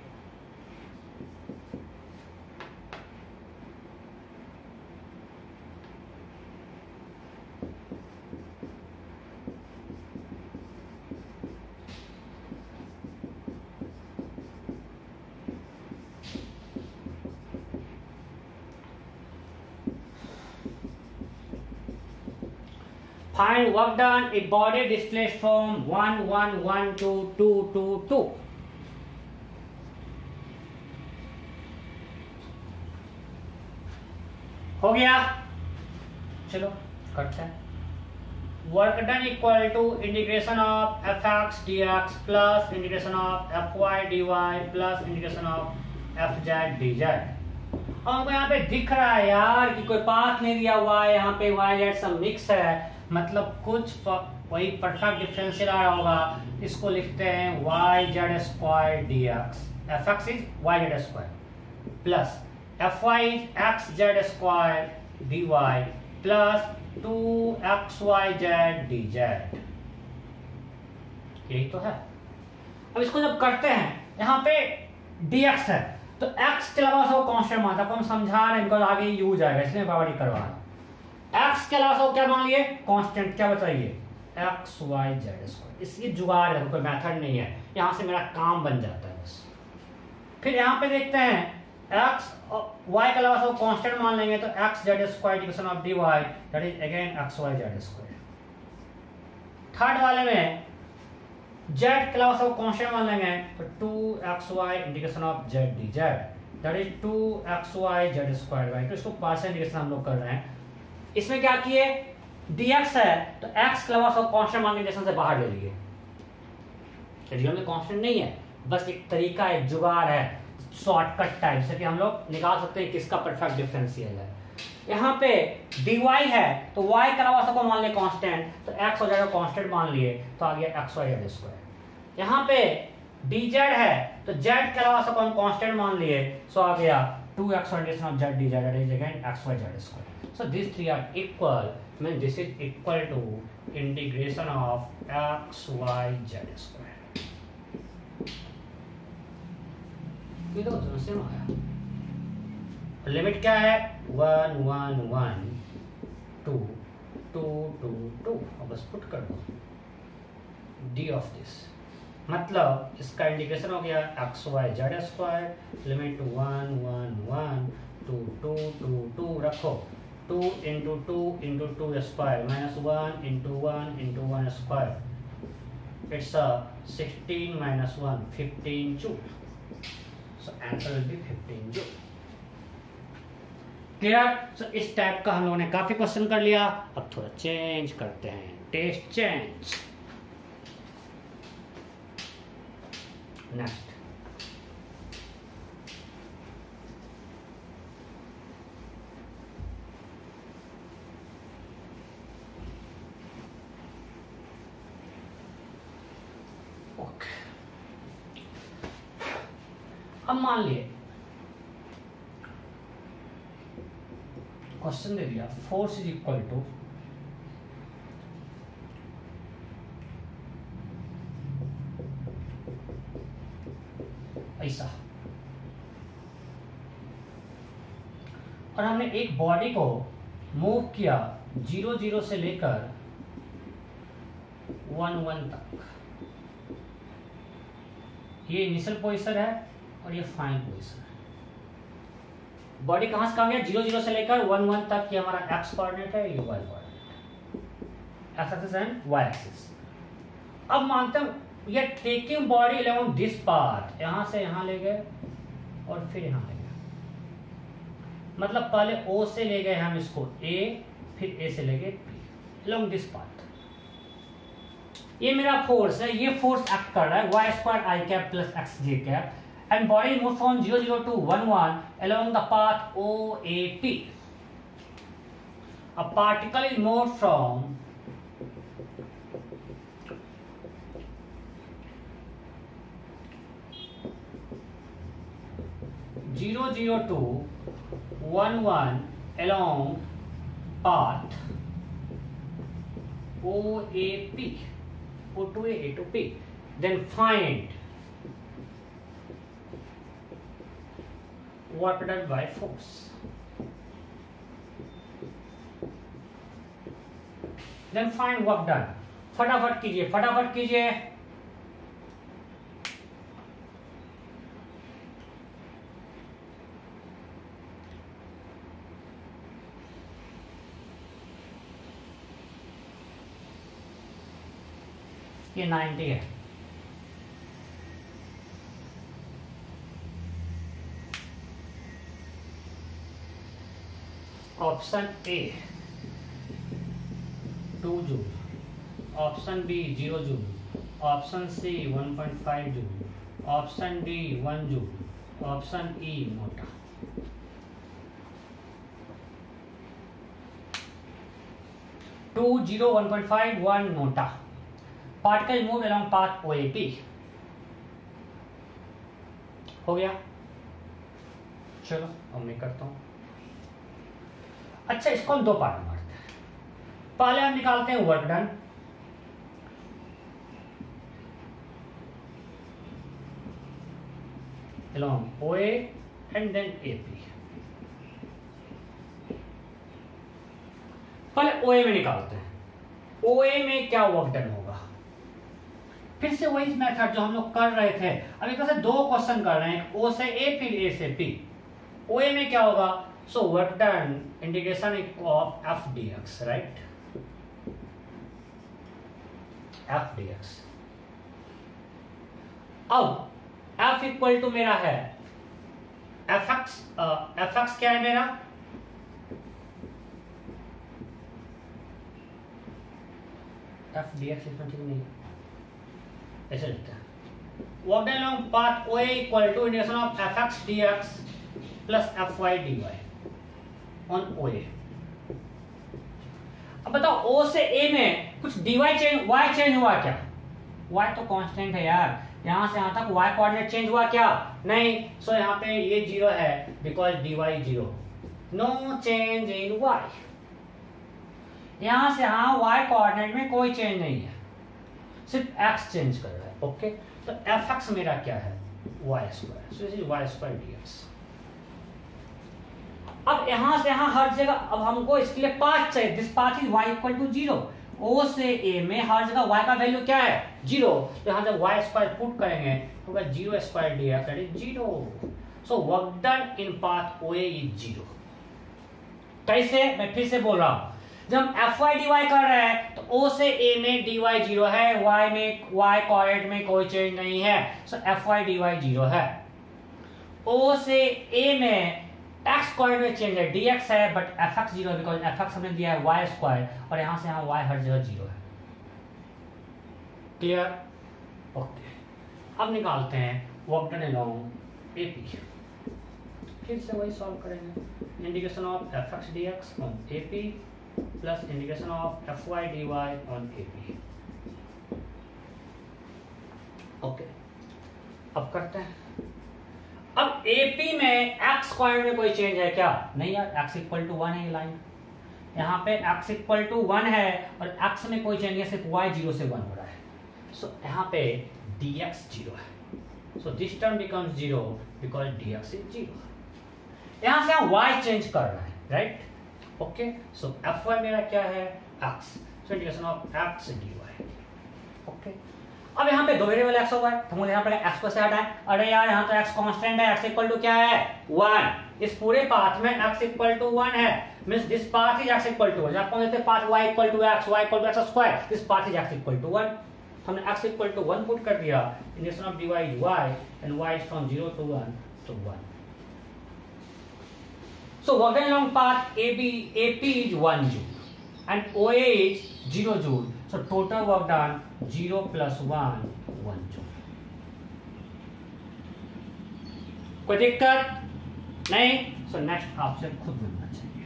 Find work done if body displaced from 1 1 1 2 2 2 2। हो गया, चलो करते हैं। Work done equal to integration of fx dx plus integration of fy dy plus integration of fz dz। और हमको यहाँ पे दिख रहा है यार कि कोई पाथ नहीं दिया हुआ है, यहाँ पे y z सब मिक्स है, मतलब कुछ वही परफेक्ट डिफरेंशियल आ रहा होगा। इसको लिखते हैं yz² dx। fx is yz² plus fy x Z square dy plus 2xyz dz। यही तो है। अब इसको जब करते हैं, यहाँ पे dx है तो x के अलावा सब कांस्टेंट मानता है, हम समझा रहे हैं बिकॉज आगे यूज आएगा इसलिए बाबा करवा रहा हूं। x के अलावा सब क्या मान लिए? कांस्टेंट। क्या बताइए? X Y Z square. इसकी जुगाड़ है, कोई मेथड नहीं है, यहां से मेरा काम बन जाता है बस। फिर यहां पे देखते हैं x और y के अलावा सब कांस्टेंट मान लेंगे तो X Z square division of dy that is again X Y Z square. Third वाले में z के अलावा सब कांस्टेंट मान लेंगे तो 2xy integration of z dz that is 2xy z square by. तो इसको पार्शियल इंटीग्रेशन हम लोग कर रहे हैं। इसमें क्या किए? dx है तो x के अलावा सब कांस्टेंट मान के इंटीग्रेशन से बाहर ले लिए। रियल में कांस्टेंट नहीं है, बस एक तरीका, एक जुगाड़ है, शॉर्टकट टाइप से कि हम लोग निकाल सकते हैं किसका परफेक्ट डिफरेंशियल है। यहाँ पे dy है तो y के अलावा सबको मान लिए कांस्टेंट, तो x और z को कांस्टेंट मान लिए तो आ गया एक्स वाई जेड स्क्वायर। यहाँ पे dz है तो z के अलावा सबको हम कांस्टेंट मान लिए, सो आ गया 2x integration of z dz that is again X Y Z square. So this three are equal, mean this is equal to integration of X Y Z square. ये तो सेम आया। लिमिट क्या है? 1 1 1 2 2 2 2 और बस पुट कर दो D of this, मतलब इसका इंटीग्रेशन हो गया x Y Z square limit 1 1 1 2 2 2 2 रखो 2 into 2 into 2 square minus 1 into 1 into 1 square its 16 minus 1 15 joule. So answer will be 15 joule. Clear? So इस टाइप का हम लोगों ने काफी क्वेश्चन कर लिया। अब थोड़ा चेंज करते हैं, टेस्ट चेंज। Next okay. अब मान लिए क्वेश्चन दे दिया फोर्स इज इक्वल टू ऐसा, और हमने एक बॉडी को मूव किया 0 0 से लेकर 1 1 तक। ये इनिशियल पोजीशन है और ये फाइनल पोजीशन है। बॉडी कहां से कहां गया? 0 0 से लेकर 1 1 तक। ये हमारा एक्स कोऑर्डिनेट है, ये Y coordinate, X axis and Y axis. अब मानते हैं ये taking body along this path, यहां से यहां ले गए और फिर यहां ले गए, मतलब पहले O से ले गए हम इसको A, फिर A से ले गए B अलोंग दिस पाथ। ये मेरा फोर्स है, ये फोर्स एक्ट कर रहा है Y square I cap plus X J cap and body move from 0 0 to 1 1 along the path OAP। A particle is moved from 0 0 to 1 1 along path OAP, O to A to P. Then find work done by force. Then find work done. फटाफट कीजिए, फटाफट कीजिए। ये 90 है। Option A 2 joule, option B 0 joule, option C 1.5 joule, option D 1 joule, option E NOTA. Two 0 1.5 1 NOTA. Particle move along path OAP। हो गया। चलो अब मैं करता हूं। अच्छा, इसको हम दो पार्ट में बांटते हैं। पहले हम निकालते हैं work done, along OA and then AP। पहले OA में निकालते हैं, OA में क्या वर्क डन होगा। फिर से वही मेथड जो हम लोग कर रहे थे। अब एक तरह से दो क्वेश्चन कर रहे हैं, O से A फिर A से P। OA में क्या होगा, सो work done integration of F dx, right, F dx। अब F इक्वल टू मेरा है fx क्या है मेरा, F dx लिखना ठीक नहीं, ऐसे लिखते हैं। Work done along path OA equal to integration of fx dx plus fy dy on OA। अब बताओ O से A में कुछ dy चेंज, y चेंज हुआ क्या? y तो कांस्टेंट है यार, यहां से यहां तक y कोऑर्डिनेट चेंज हुआ क्या? नहीं। सो यहाँ पे ये 0 है because dy 0, no change in y। यहां से यहां y कोऑर्डिनेट में कोई चेंज नहीं है, सिर्फ x चेंज कर रहा है। ओके, तो fx मेरा क्या है, y square, so this is y square dx। अब यहां से यहां हर जगह अब हमको इसके लिए पाथ चाहिए, this path is y equal to 0। O से A में हर जगह y का वैल्यू क्या है, 0। तो यहां जब y स्क्वायर पुट करेंगे तो होगा 0 square dx that is 0। So work done in path OA is 0। कैसे, मैं फिर से बोल रहा हूं, जब हम fy dy कर रहे हैं तो O से A में dy 0 है, y में y कोऑर्डिनेट में कोई चेंज नहीं है, सो fy dy 0 है। O से A में x कोऑर्डिनेट में चेंज है, dx है, बट fx 0 है बिकॉज fx हमने दिया है y स्क्वायर, और यहां से यहां y हर जगह 0 है। क्लियर? ओके, अब निकालते हैं वर्क डन अलोंग AP। फिर से वही सॉल्व करेंगे, integration of fx dx on AP plus integration of fy dy on AP। Okay, अब करते हैं। अब AP में x स्क्वायर में कोई चेंज है क्या? नहीं यार, x इक्वल टू 1 है, ये लाइन यहाँ पे x इक्वल टू 1 है और x में कोई चेंज नहीं है, सिर्फ y 0 से 1 हो रहा है। सो यहाँ पे dx 0 है, सो this term becomes 0 because dx is 0। यहाँ से हम y चेंज कर रहे हैं, राइट। ओके, सो fy मेरा क्या है, x, so integration of x dy। Okay, अब यहाँ पे दो वेरिएबल x होगा, तो मुझे यहाँ पे x को से हटाएं। अरे यार, यहाँ तो x कांस्टेंट है, x इक्वल टू क्या है, 1। इस पूरे पाथ में x इक्वल टू 1 है, means this path is x equal to 1। आप कौन देते path y equal to x, y equal to x square, this path is x equal to 1। हमने x इक्वल टू 1 पुट कर दिया, integration of dy is y and y is from 0 to 1 to 1। So work done along path AP is 1 joule and OA is 0 joule. So total work done 0 plus 1 joule. कोई दिक्कत नहीं? So next आपसे खुद मिलना चाहिए।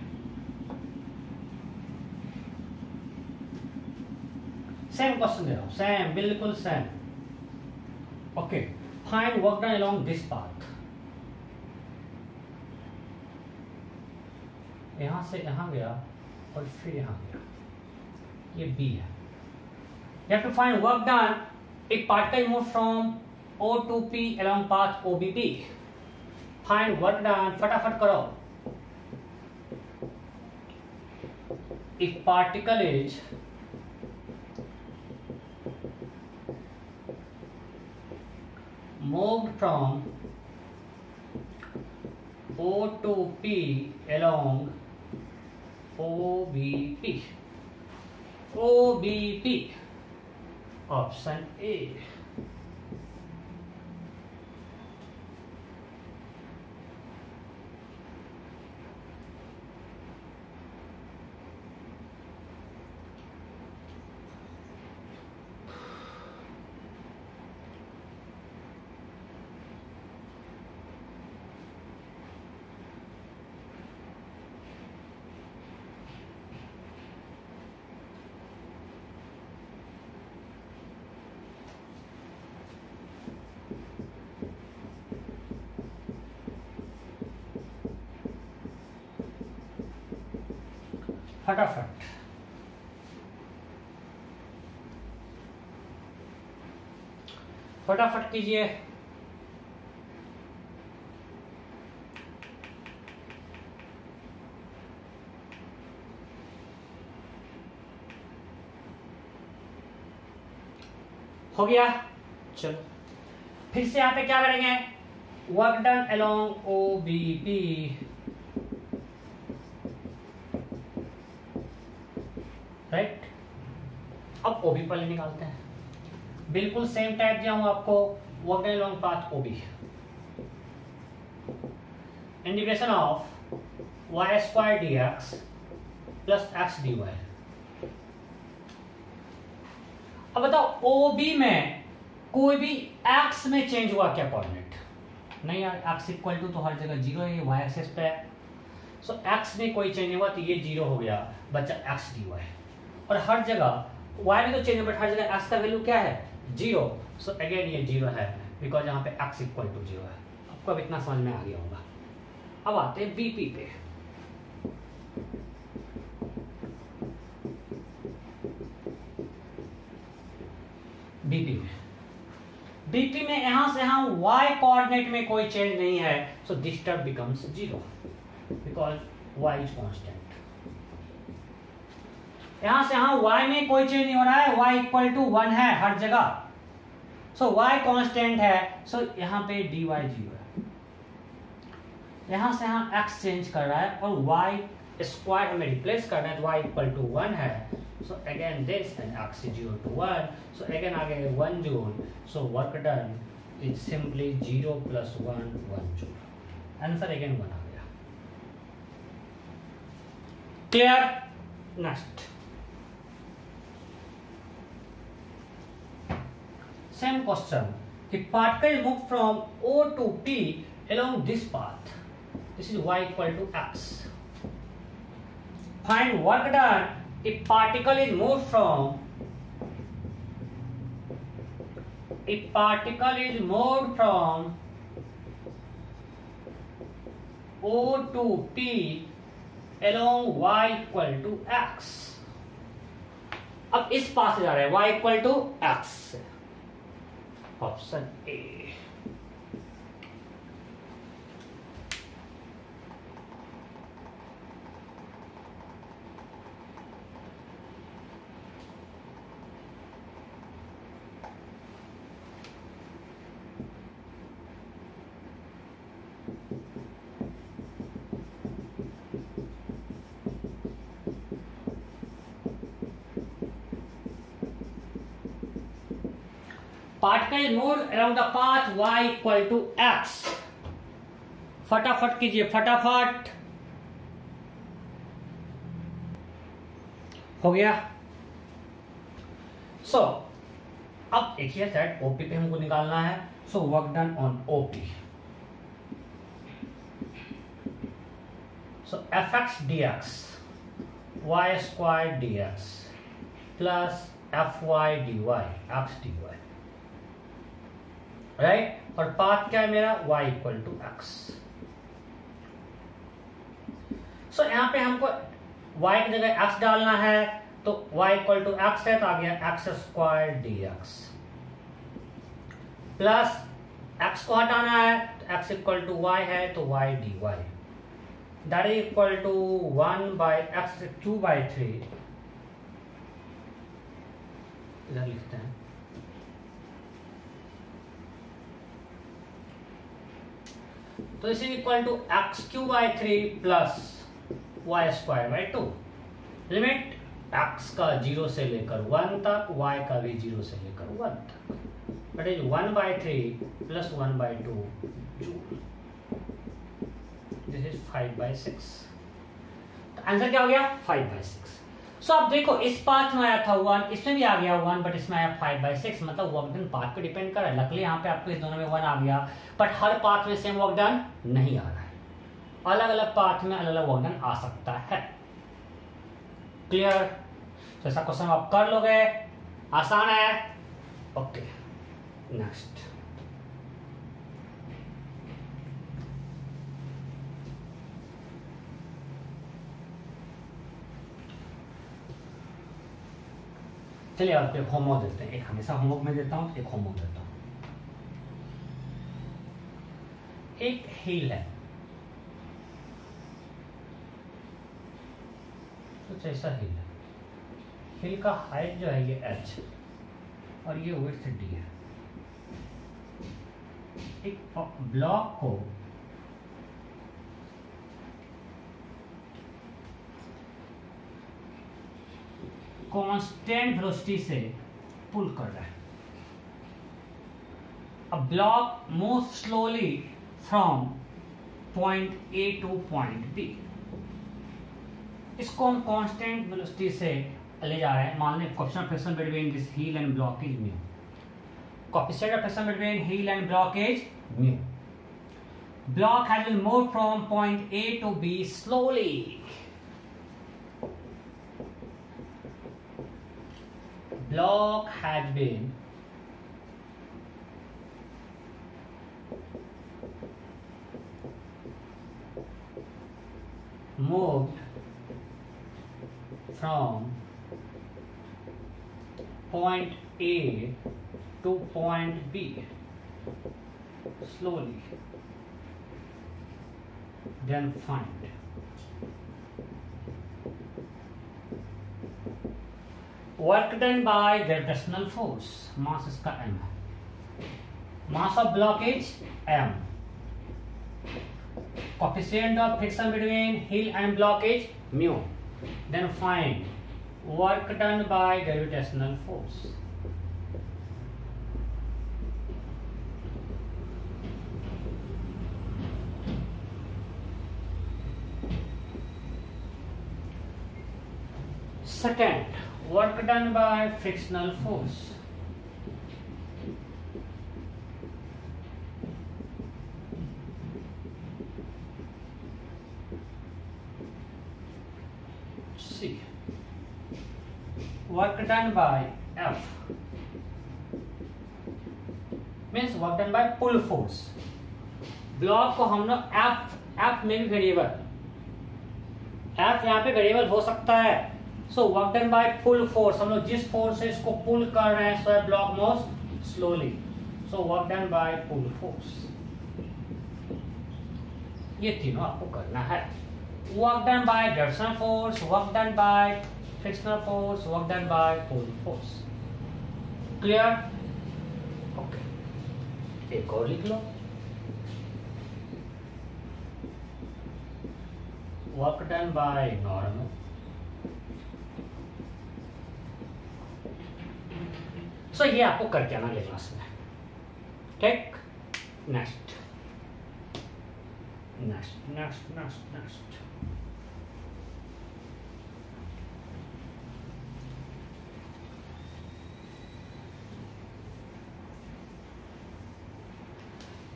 Same question दे रहा हूं, same, बिल्कुल same. Okay, find work done along this path. यहां से यहां गया और फिर यहां गया, ये B है। You have to find work done if particle move from O to P along path OBP. Find work done, फटाफट करो। If particle is moved from O to P along OBP. OBP. Option A. फटाफट फटाफट कीजिए। हो गया। चलो फिर से यहां पे क्या करेंगे, work done along O B P, right. अब ओबी पहले निकालते हैं, बिल्कुल सेम टाइप दिया हूं आपको, work done along path OB, integration of Y square D x plus X D Y. अब बताओ ओबी में कोई भी एक्स में चेंज हुआ क्या कोऑर्डिनेट? नहीं यार, एक्स इक्वल टू तो हर जगह जीरो है, ये वाई एक्सिस पे है। सो एक्स में कोई चेंज हुआ तो ये जीरो हो गया, बच्चा एक्स डी वाई। और हर जगह वाई में तो चेंज है बट हर जगह एक्स का वैल्यू क्या है, जीरो। सो अगेन ये जीरो है बिकॉज यहाँ पे एक्स इक्वल टू जीरो है। आपको अब इतना समझ में आ गया होगा। अब आते हैं बीपी पे। बीपी में यहां से यहां y कोऑर्डिनेट में कोई चेंज नहीं है, सो this term becomes zero because y is constant. यहां से यहां y में कोई चेंज नहीं हो रहा है, y इक्वल टू 1 है हर जगह, सो y कांस्टेंट है, सो यहां पे dy जीरो है। यहां से यहां x चेंज कर रहा है और y स्क्वायर हमें रिप्लेस करना है, तो y इक्वल टू 1 है। So again this and x is 0 to 1. So again आ गए 1 joule. So work done is simply 0 plus 1 joule. Answer again 1 आ गया। Clear? Next. Same question. The particle moved from O to P along this path. This is y equal to x. Find work done if particle is moved from O to P along y equal to x। अब इस पास से जा रहा है y equal to x, option A. Particle moved along the path y equal to x। फटाफट कीजिए, फटाफट। हो गया। सो अब देखिए दैट ओपी पे हमको निकालना है, so work done on OP. So f x D x Y square D x plus F Y D y x D y, right. और पाथ क्या है मेरा, y equal to x. So यहां पे हमको y की जगह x डालना है, तो y इक्वल टू एक्स है तो आ गया x square D x plus x को हटाना है तो x इक्वल टू y है तो y d y, that is equal to 1 by x cube by 3। इधर लिखते हैं, तो इस equal to x cube by 3 plus y square by 2। Limit x का 0 से लेकर 1 तक, वाई का भी 0 से लेकर 1 तक, that is 1 by 3 plus 1 by 2 joule. This is 5 by 6। तो आंसर क्या हो गया, 5 बाई 6। सो आप देखो इस पाथ में आया था 1, इसमें भी आ गया 1, बट इसमें आया 5 बाई 6, मतलब वर्क डन पाथ पे डिपेंड कर रहा है। लकली यहाँ पे आपको इस दोनों में 1 आ गया, बट हर पाथ में सेम वर्क डन नहीं आ रहा है, अलग अलग पाथ में अलग अलग वर्क डन आ सकता है। क्लियर? तो ऐसा क्वेश्चन आप कर लोगे, आसान है। Okay next. चलिए आपको एक होमवर्क देते हैं, एक हमेशा होमवर्क में देता हूँ, एक होमवर्क देता हूँ। एक हिल है, कुछ ऐसा हिल है, हिल का हाइट जो है ये h और ये विड्थ d है। एक ब्लॉक को कांस्टेंट वेलोसिटी से पुल कर रहा है। A block moves slowly from point A to point B. इसको हम कांस्टेंट वेलोसिटी से ले जा रहे हैं। मान लें coefficient of friction between this heel and block is mu. Coefficient of friction between heel and block is mu. Block has been moved from point A to B slowly. Block has been moved from point A to point B slowly. Then find work done by gravitational force. Mass इसका m है. Mass of block is m. Coefficient of friction between hill and block is mu. Then find work done by gravitational force. Second, work done by frictional force. C. Work done by F. Means work done by pull force. Block को हम लोग F में भी variable, F यहाँ पे variable हो सकता है। So work done by pull force, हम लोग जिस फोर्स से इसको पुल कर रहे हैं so block moves slowly. So work done by pull force, ये तीनों आपको करना है। Work done by gravitational force, work done by frictional force, work done by pull force. Clear? Okay, एक और लिख लो, work done by normal, so ये आपको करके आना अगले क्लास में। ठीक, next next next next next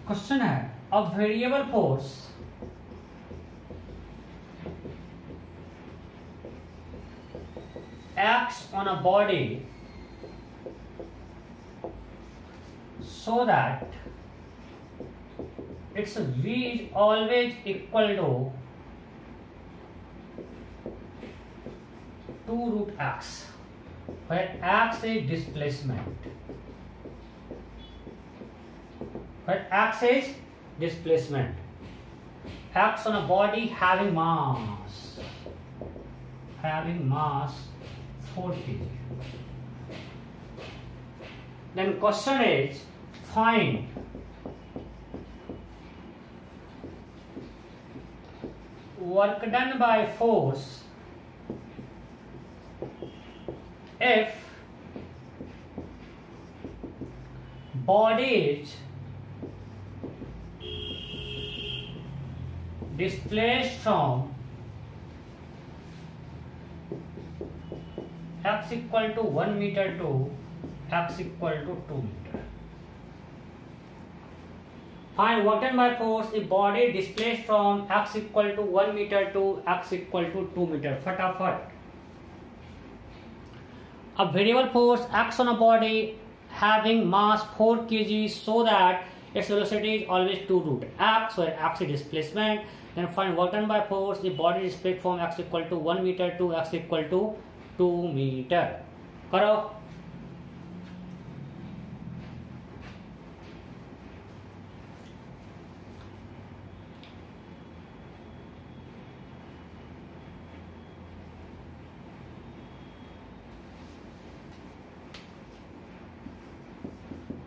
question है, a variable force acts on a body so that its V is always equal to 2 root x, where x is displacement. Where x is displacement. X on a body having mass 4 kg. Then question is, find work done by force if body is displaced from x equal to 1 meter to x equal to 2 meter. Find work done by force if body displaced from x equal to 1 meter to x equal to 2 meter. फटाफट। A variable force acts on a body having mass 4 kg so that its velocity is always 2 root x, where x is displacement. Then find work done by force if body displaced from x equal to 1 meter to x equal to 2 meter. करो।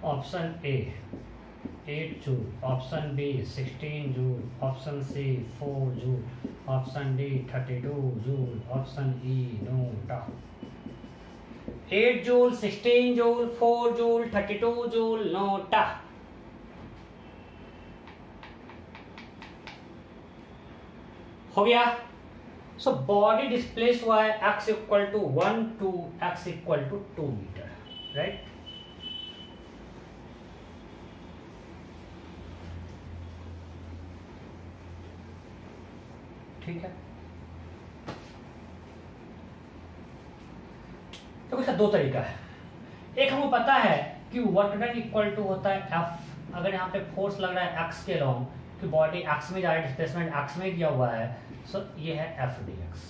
Option A 8 joule, option B 16 joule, option C 4 joule, option D 32 joule, option E NOTA. 8 joule, 16 joule, 4 joule, 32 joule, NOTA. हो गया। So body displace हुआ है x equal to 1 to x equal to 2 metre, right. ठीक है, तो इसका दो तरीका है। एक हमको पता है कि वर्क डन इक्वल टू होता है F। अगर यहाँ पे फोर्स लग रहा है x के लॉन्ग, कि बॉडी x में जा रही है, डिस्प्लेसमेंट x में दिया हुआ है, सो ये है F dx।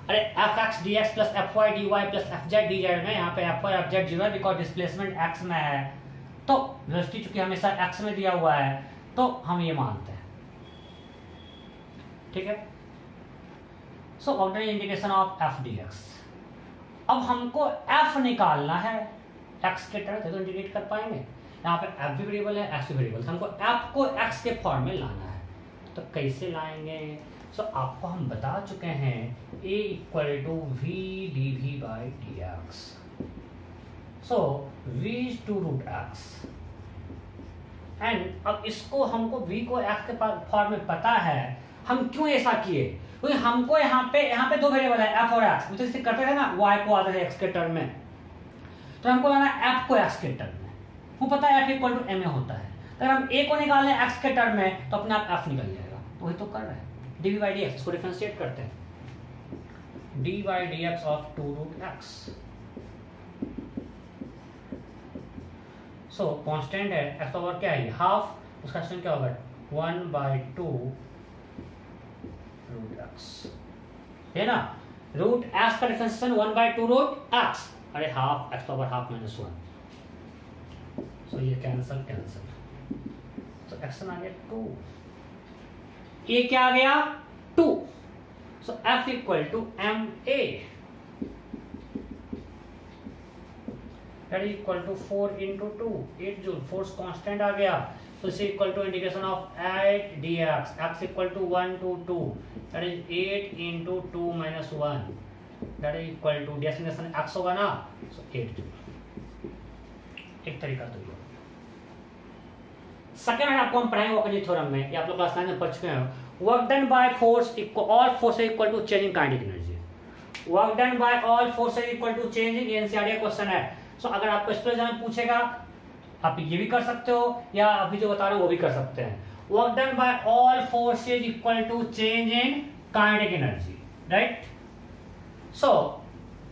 अरे Fx dx plus Fy dy plus Fz dz में, यहाँ पे Fy Fz 0 है बिकॉज डिस्प्लेसमेंट x में है, तो वेलोसिटी चूंकि हमेशा x में दिया हुआ है तो हम ये मानते हैं। ठीक है, so ordinary integration of F dx। अब हमको F निकालना है, x के टर्म से तो इंटीग्रेट कर पाएंगे। यहाँ पे F भी वेरिएबल है, x भी वेरिएबल, हमको F को x के फॉर्म में लाना है। तो कैसे लाएंगे? सो आपको हम बता चुके हैं A equal to v d v by d x. So v is two root x, and अब इसको हमको v को x के फॉर्म में पता है। हम क्यों ऐसा किए? क्योंकि हमको यहाँ पे दो वेरिएबल है f और x, तो इसे करते थे ना y को आधा है x के टर्म में, तो हमको लाना f को x के टर्म में। वो पता है f इक्वल टू m होता है, अगर हम a को निकाल लें x के टर्म में तो अपने आप f निकल जाएगा। तो वही तो कर रहे हैं, डी बाई डी एक्स को डिफरेंशिएट करते हैं, d by d x of 2 root x. So constant है, x पावर क्या है हाफ, उसका स्क्वायर क्या होगा 1/2 रूट एक्स, है ना। रूट एक्स का डिफरेंशिएशन 1/2 रूट एक्स, अरे half x power half minus 1, सो ये कैंसल, तो एक्शन आ गया 2, ये क्या आ गया 2। So F equal to m a, that is equal to 4 into 2, 8 joule. Force constant आ गया, तो इसे equal to integration of 8 dx, x equal to 1 to 2, that is 8 into 2 minus 1, that is equal to designation x होगा ना, सो 8 joule. एक तरीका तो ये। सेकेंड है आपको हम पढ़ाएंगे वोल्केनिक थ्योरम में, ये आप लोग क्लास 9 में पढ़ चुके हैं। Work done by force all force equal to change in kinetic energy. Work done by all force equal to change in NCERT question है। सो अगर आपको स्पेशल एग्जाम पूछेगा, आप ये भी कर सकते हो या अभी जो बता रहे हो वो भी कर सकते हैं। Work done by all forces equal to change in kinetic energy, right. So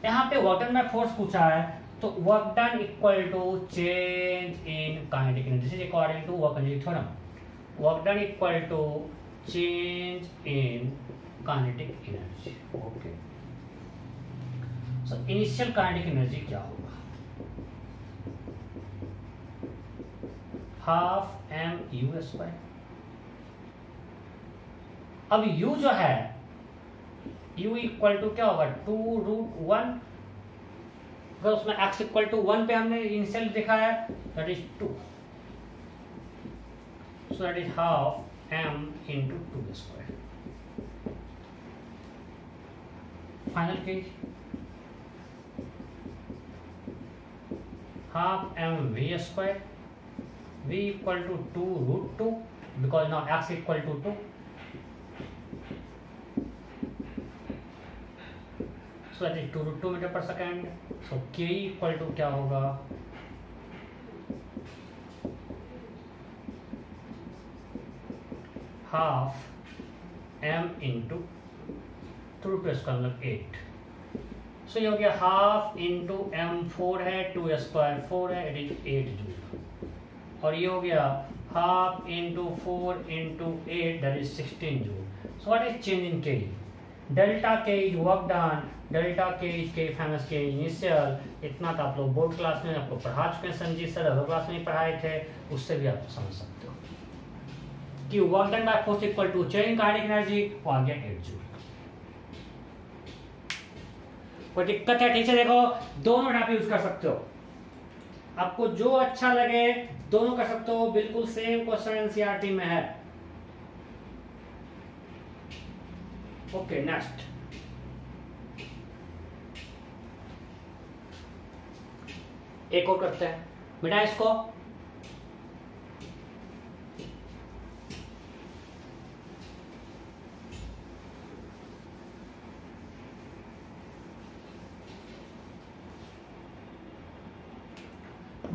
यहाँ पे वर्क डन बाय फोर्स पूछा है, तो work done equal to change in kinetic energy, this is according to work theorem. Work done equal to change in kinetic energy, okay. So initial kinetic energy क्या होगा, half m u square. अब u जो है, u equal to क्या होगा 2 root 1, तो उसमें x equal to 1 पे हमने इनिशियल देखा है, that is 2, so that is half m into 2 square. Final case half m v square, v equal to 2 root 2, because now x equal to 2, so that is 2 root 2 metre per second. So k equal to क्या होगा, half m into 2 root 2 square मतलब 8। सो ये हो गया half into m 4 है, 2 square 4 है, it is 8 joule. और ये हो गया half into 4 into 8, that is 16 joule. So what is change in k? Delta के इज वर्क डन, डेल्टा के इज के फेमस के इनिशियल। इतना तो आप लोग बोर्ड क्लास में आपको पढ़ा चुके हैं, संजीत सर अदर क्लास में पढ़ाए थे, उससे भी आप समझ सकते हो कि work done by force equal to change in kinetic energy, वो आ गया 8 जूल। कोई दिक्कत है? ठीक से देखो, दोनों आप यूज कर सकते हो। आपको जो अच्छा लगे दोनों कर सकते हो, बिल्कुल सेम क्वेश्चन एनसीईआरटी में है। ओके नेक्स्ट, एक और करते हैं बेटा इसको।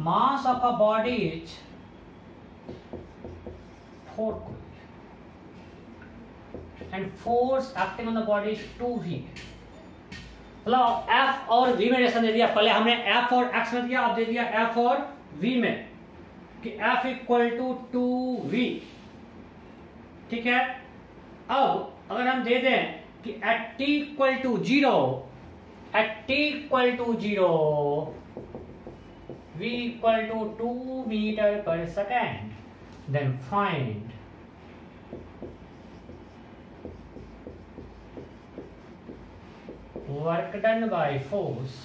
mass of a body is 4 kg and force acting on the body is 2v। मतलब F और V में रिलेशन दे दिया, पहले हमने F और X में दिया, अब दे दिया F और V में कि F इक्वल टू 2v। ठीक है, अब अगर हम दे दें कि at t equal to 0 v equal to 2 meter per second, then find work done by force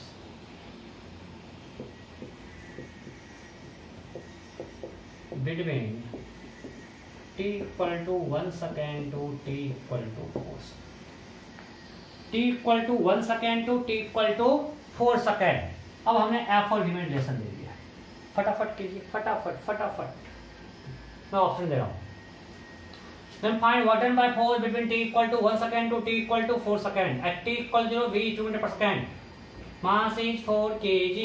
between t equal to 1 second to t equal to 4 second, t equal to 1 second to t equal to 4 second। अब हमने F और V में relation दे दिया, फटाफट कीजिए, फटाफट मैं option दे रहा हूं। Then find work done by force between t equal to 1 second to t equal to 4 second at t equal to 0 v is 2 meter per second, mass is 4 kg।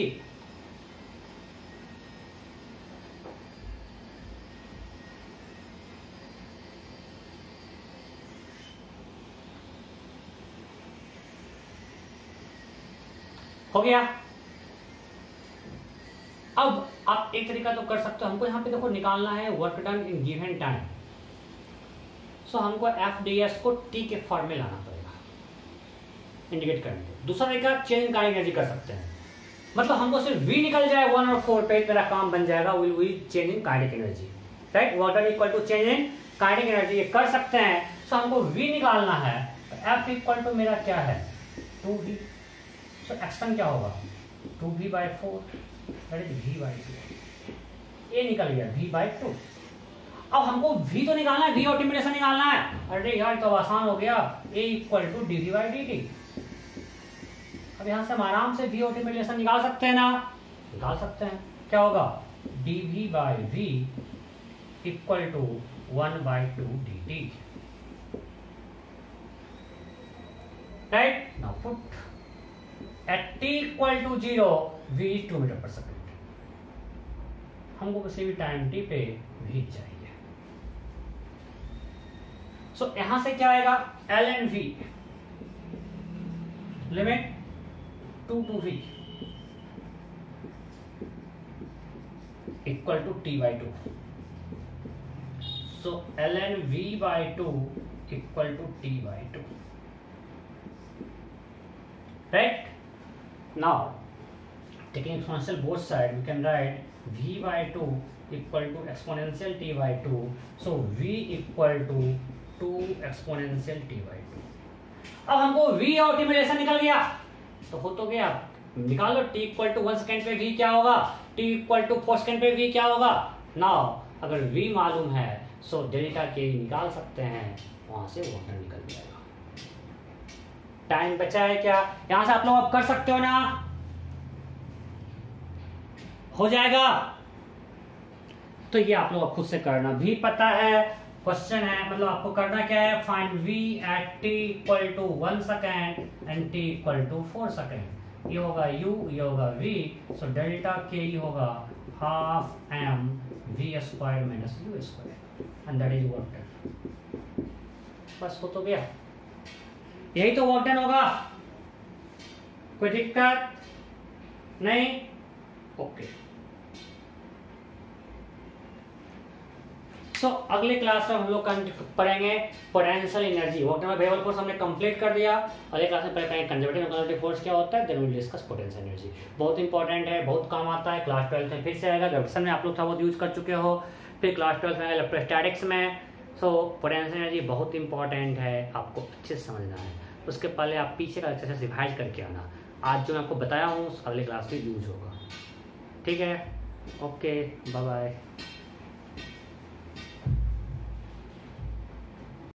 हो गया। अब आप एक तरीका तो कर सकते हो, हमको यहाँ पे देखो निकालना है work done in given time, so हमको एफ डी एस को टी के फॉर्म में लाना पड़ेगा इंडिकेट करने के। दूसरा तरीका चेंज काइनेटिक एनर्जी कर सकते हैं, मतलब हमको सिर्फ वी निकल जाए 1 और 4 पे मेरा काम बन जाएगा, will change in kinetic energy, right. Work done equal to change in kinetic energy, ये कर सकते हैं। सो हमको वी निकालना है, एफ इक्वल टू मेरा क्या है 2v, सो एक्शन क्या होगा 2v/4 दैट इज v/2, ये निकल गया v/2। अब हमको v तो निकालना है, v ऑप्टिमाइजेशन निकालना है। अरे यार तो आसान हो गया, a इक्वल टू dv/dt। अब यहां से हम आराम से v ऑप्टिमाइजेशन निकाल सकते हैं ना, निकाल सकते हैं। क्या होगा dv/v equal to 1/2 dt, right. Now put at t equal to 0 v is 2 metre per second. हमको किसी भी टाइम t पे v चाहिए। सो यहां से क्या आएगा ln v limit 2 to v equal to t/2। So ln v/2 equal to t/2, right? Now taking exponential both sides, we can write v/2 equal to exponential t/2, so v equal to 2 exponential t/2। अब हमको v optimisation निकल गया, तो हो तो गया, निकालो t equal to 1 second पे v क्या होगा, t इक्वल टू 4 सेकेंड पे v क्या होगा। नाउ अगर v मालूम है सो डेल्टा के निकाल सकते हैं, वहां से वाटर निकल जाएगा। टाइम बचा है क्या, यहां से आप लोग अब कर सकते हो ना, हो जाएगा। तो ये आप लोग खुद से करना भी पता है, क्वेश्चन है, मतलब आपको करना क्या है, find v at t equal to 1 second and t equal to 4 second. ये होगा u, ये होगा v, सो डेल्टा के होगा half m v square minus u square and that is work done. बस हो तो गया, यही तो वर्क डन होगा, कोई दिक्कत नहीं। ओके, सो अगले क्लास में हम लोग पढ़ेंगे potential energy. Work done by variable force हमने कंप्लीट कर दिया। अगले क्लास में पढ़ेंगे कंजर्वेटिव और कन्जर्वेटिव फोर्स क्या होता है, then we will discuss potential energy. बहुत इंपॉर्टेंट है, बहुत काम आता है। क्लास 12 में फिर से आएगा, ग्रेविटेशन में आप लोग थोड़ा बहुत यूज कर चुके हो, फिर क्लास 12 में इलेक्ट्रोस्टैटिक्स में। सो पोटेंशियल एनर्जी बहुत इंपॉर्टेंट है, आपको अच्छे से समझना है। उसके पहले आप पीछे का एक्सरसाइज रिवाइज करके आना। आज जो मैं आपको बताया हूँ अगले क्लास में यूज होगा, ठीक है। Okay, bye bye.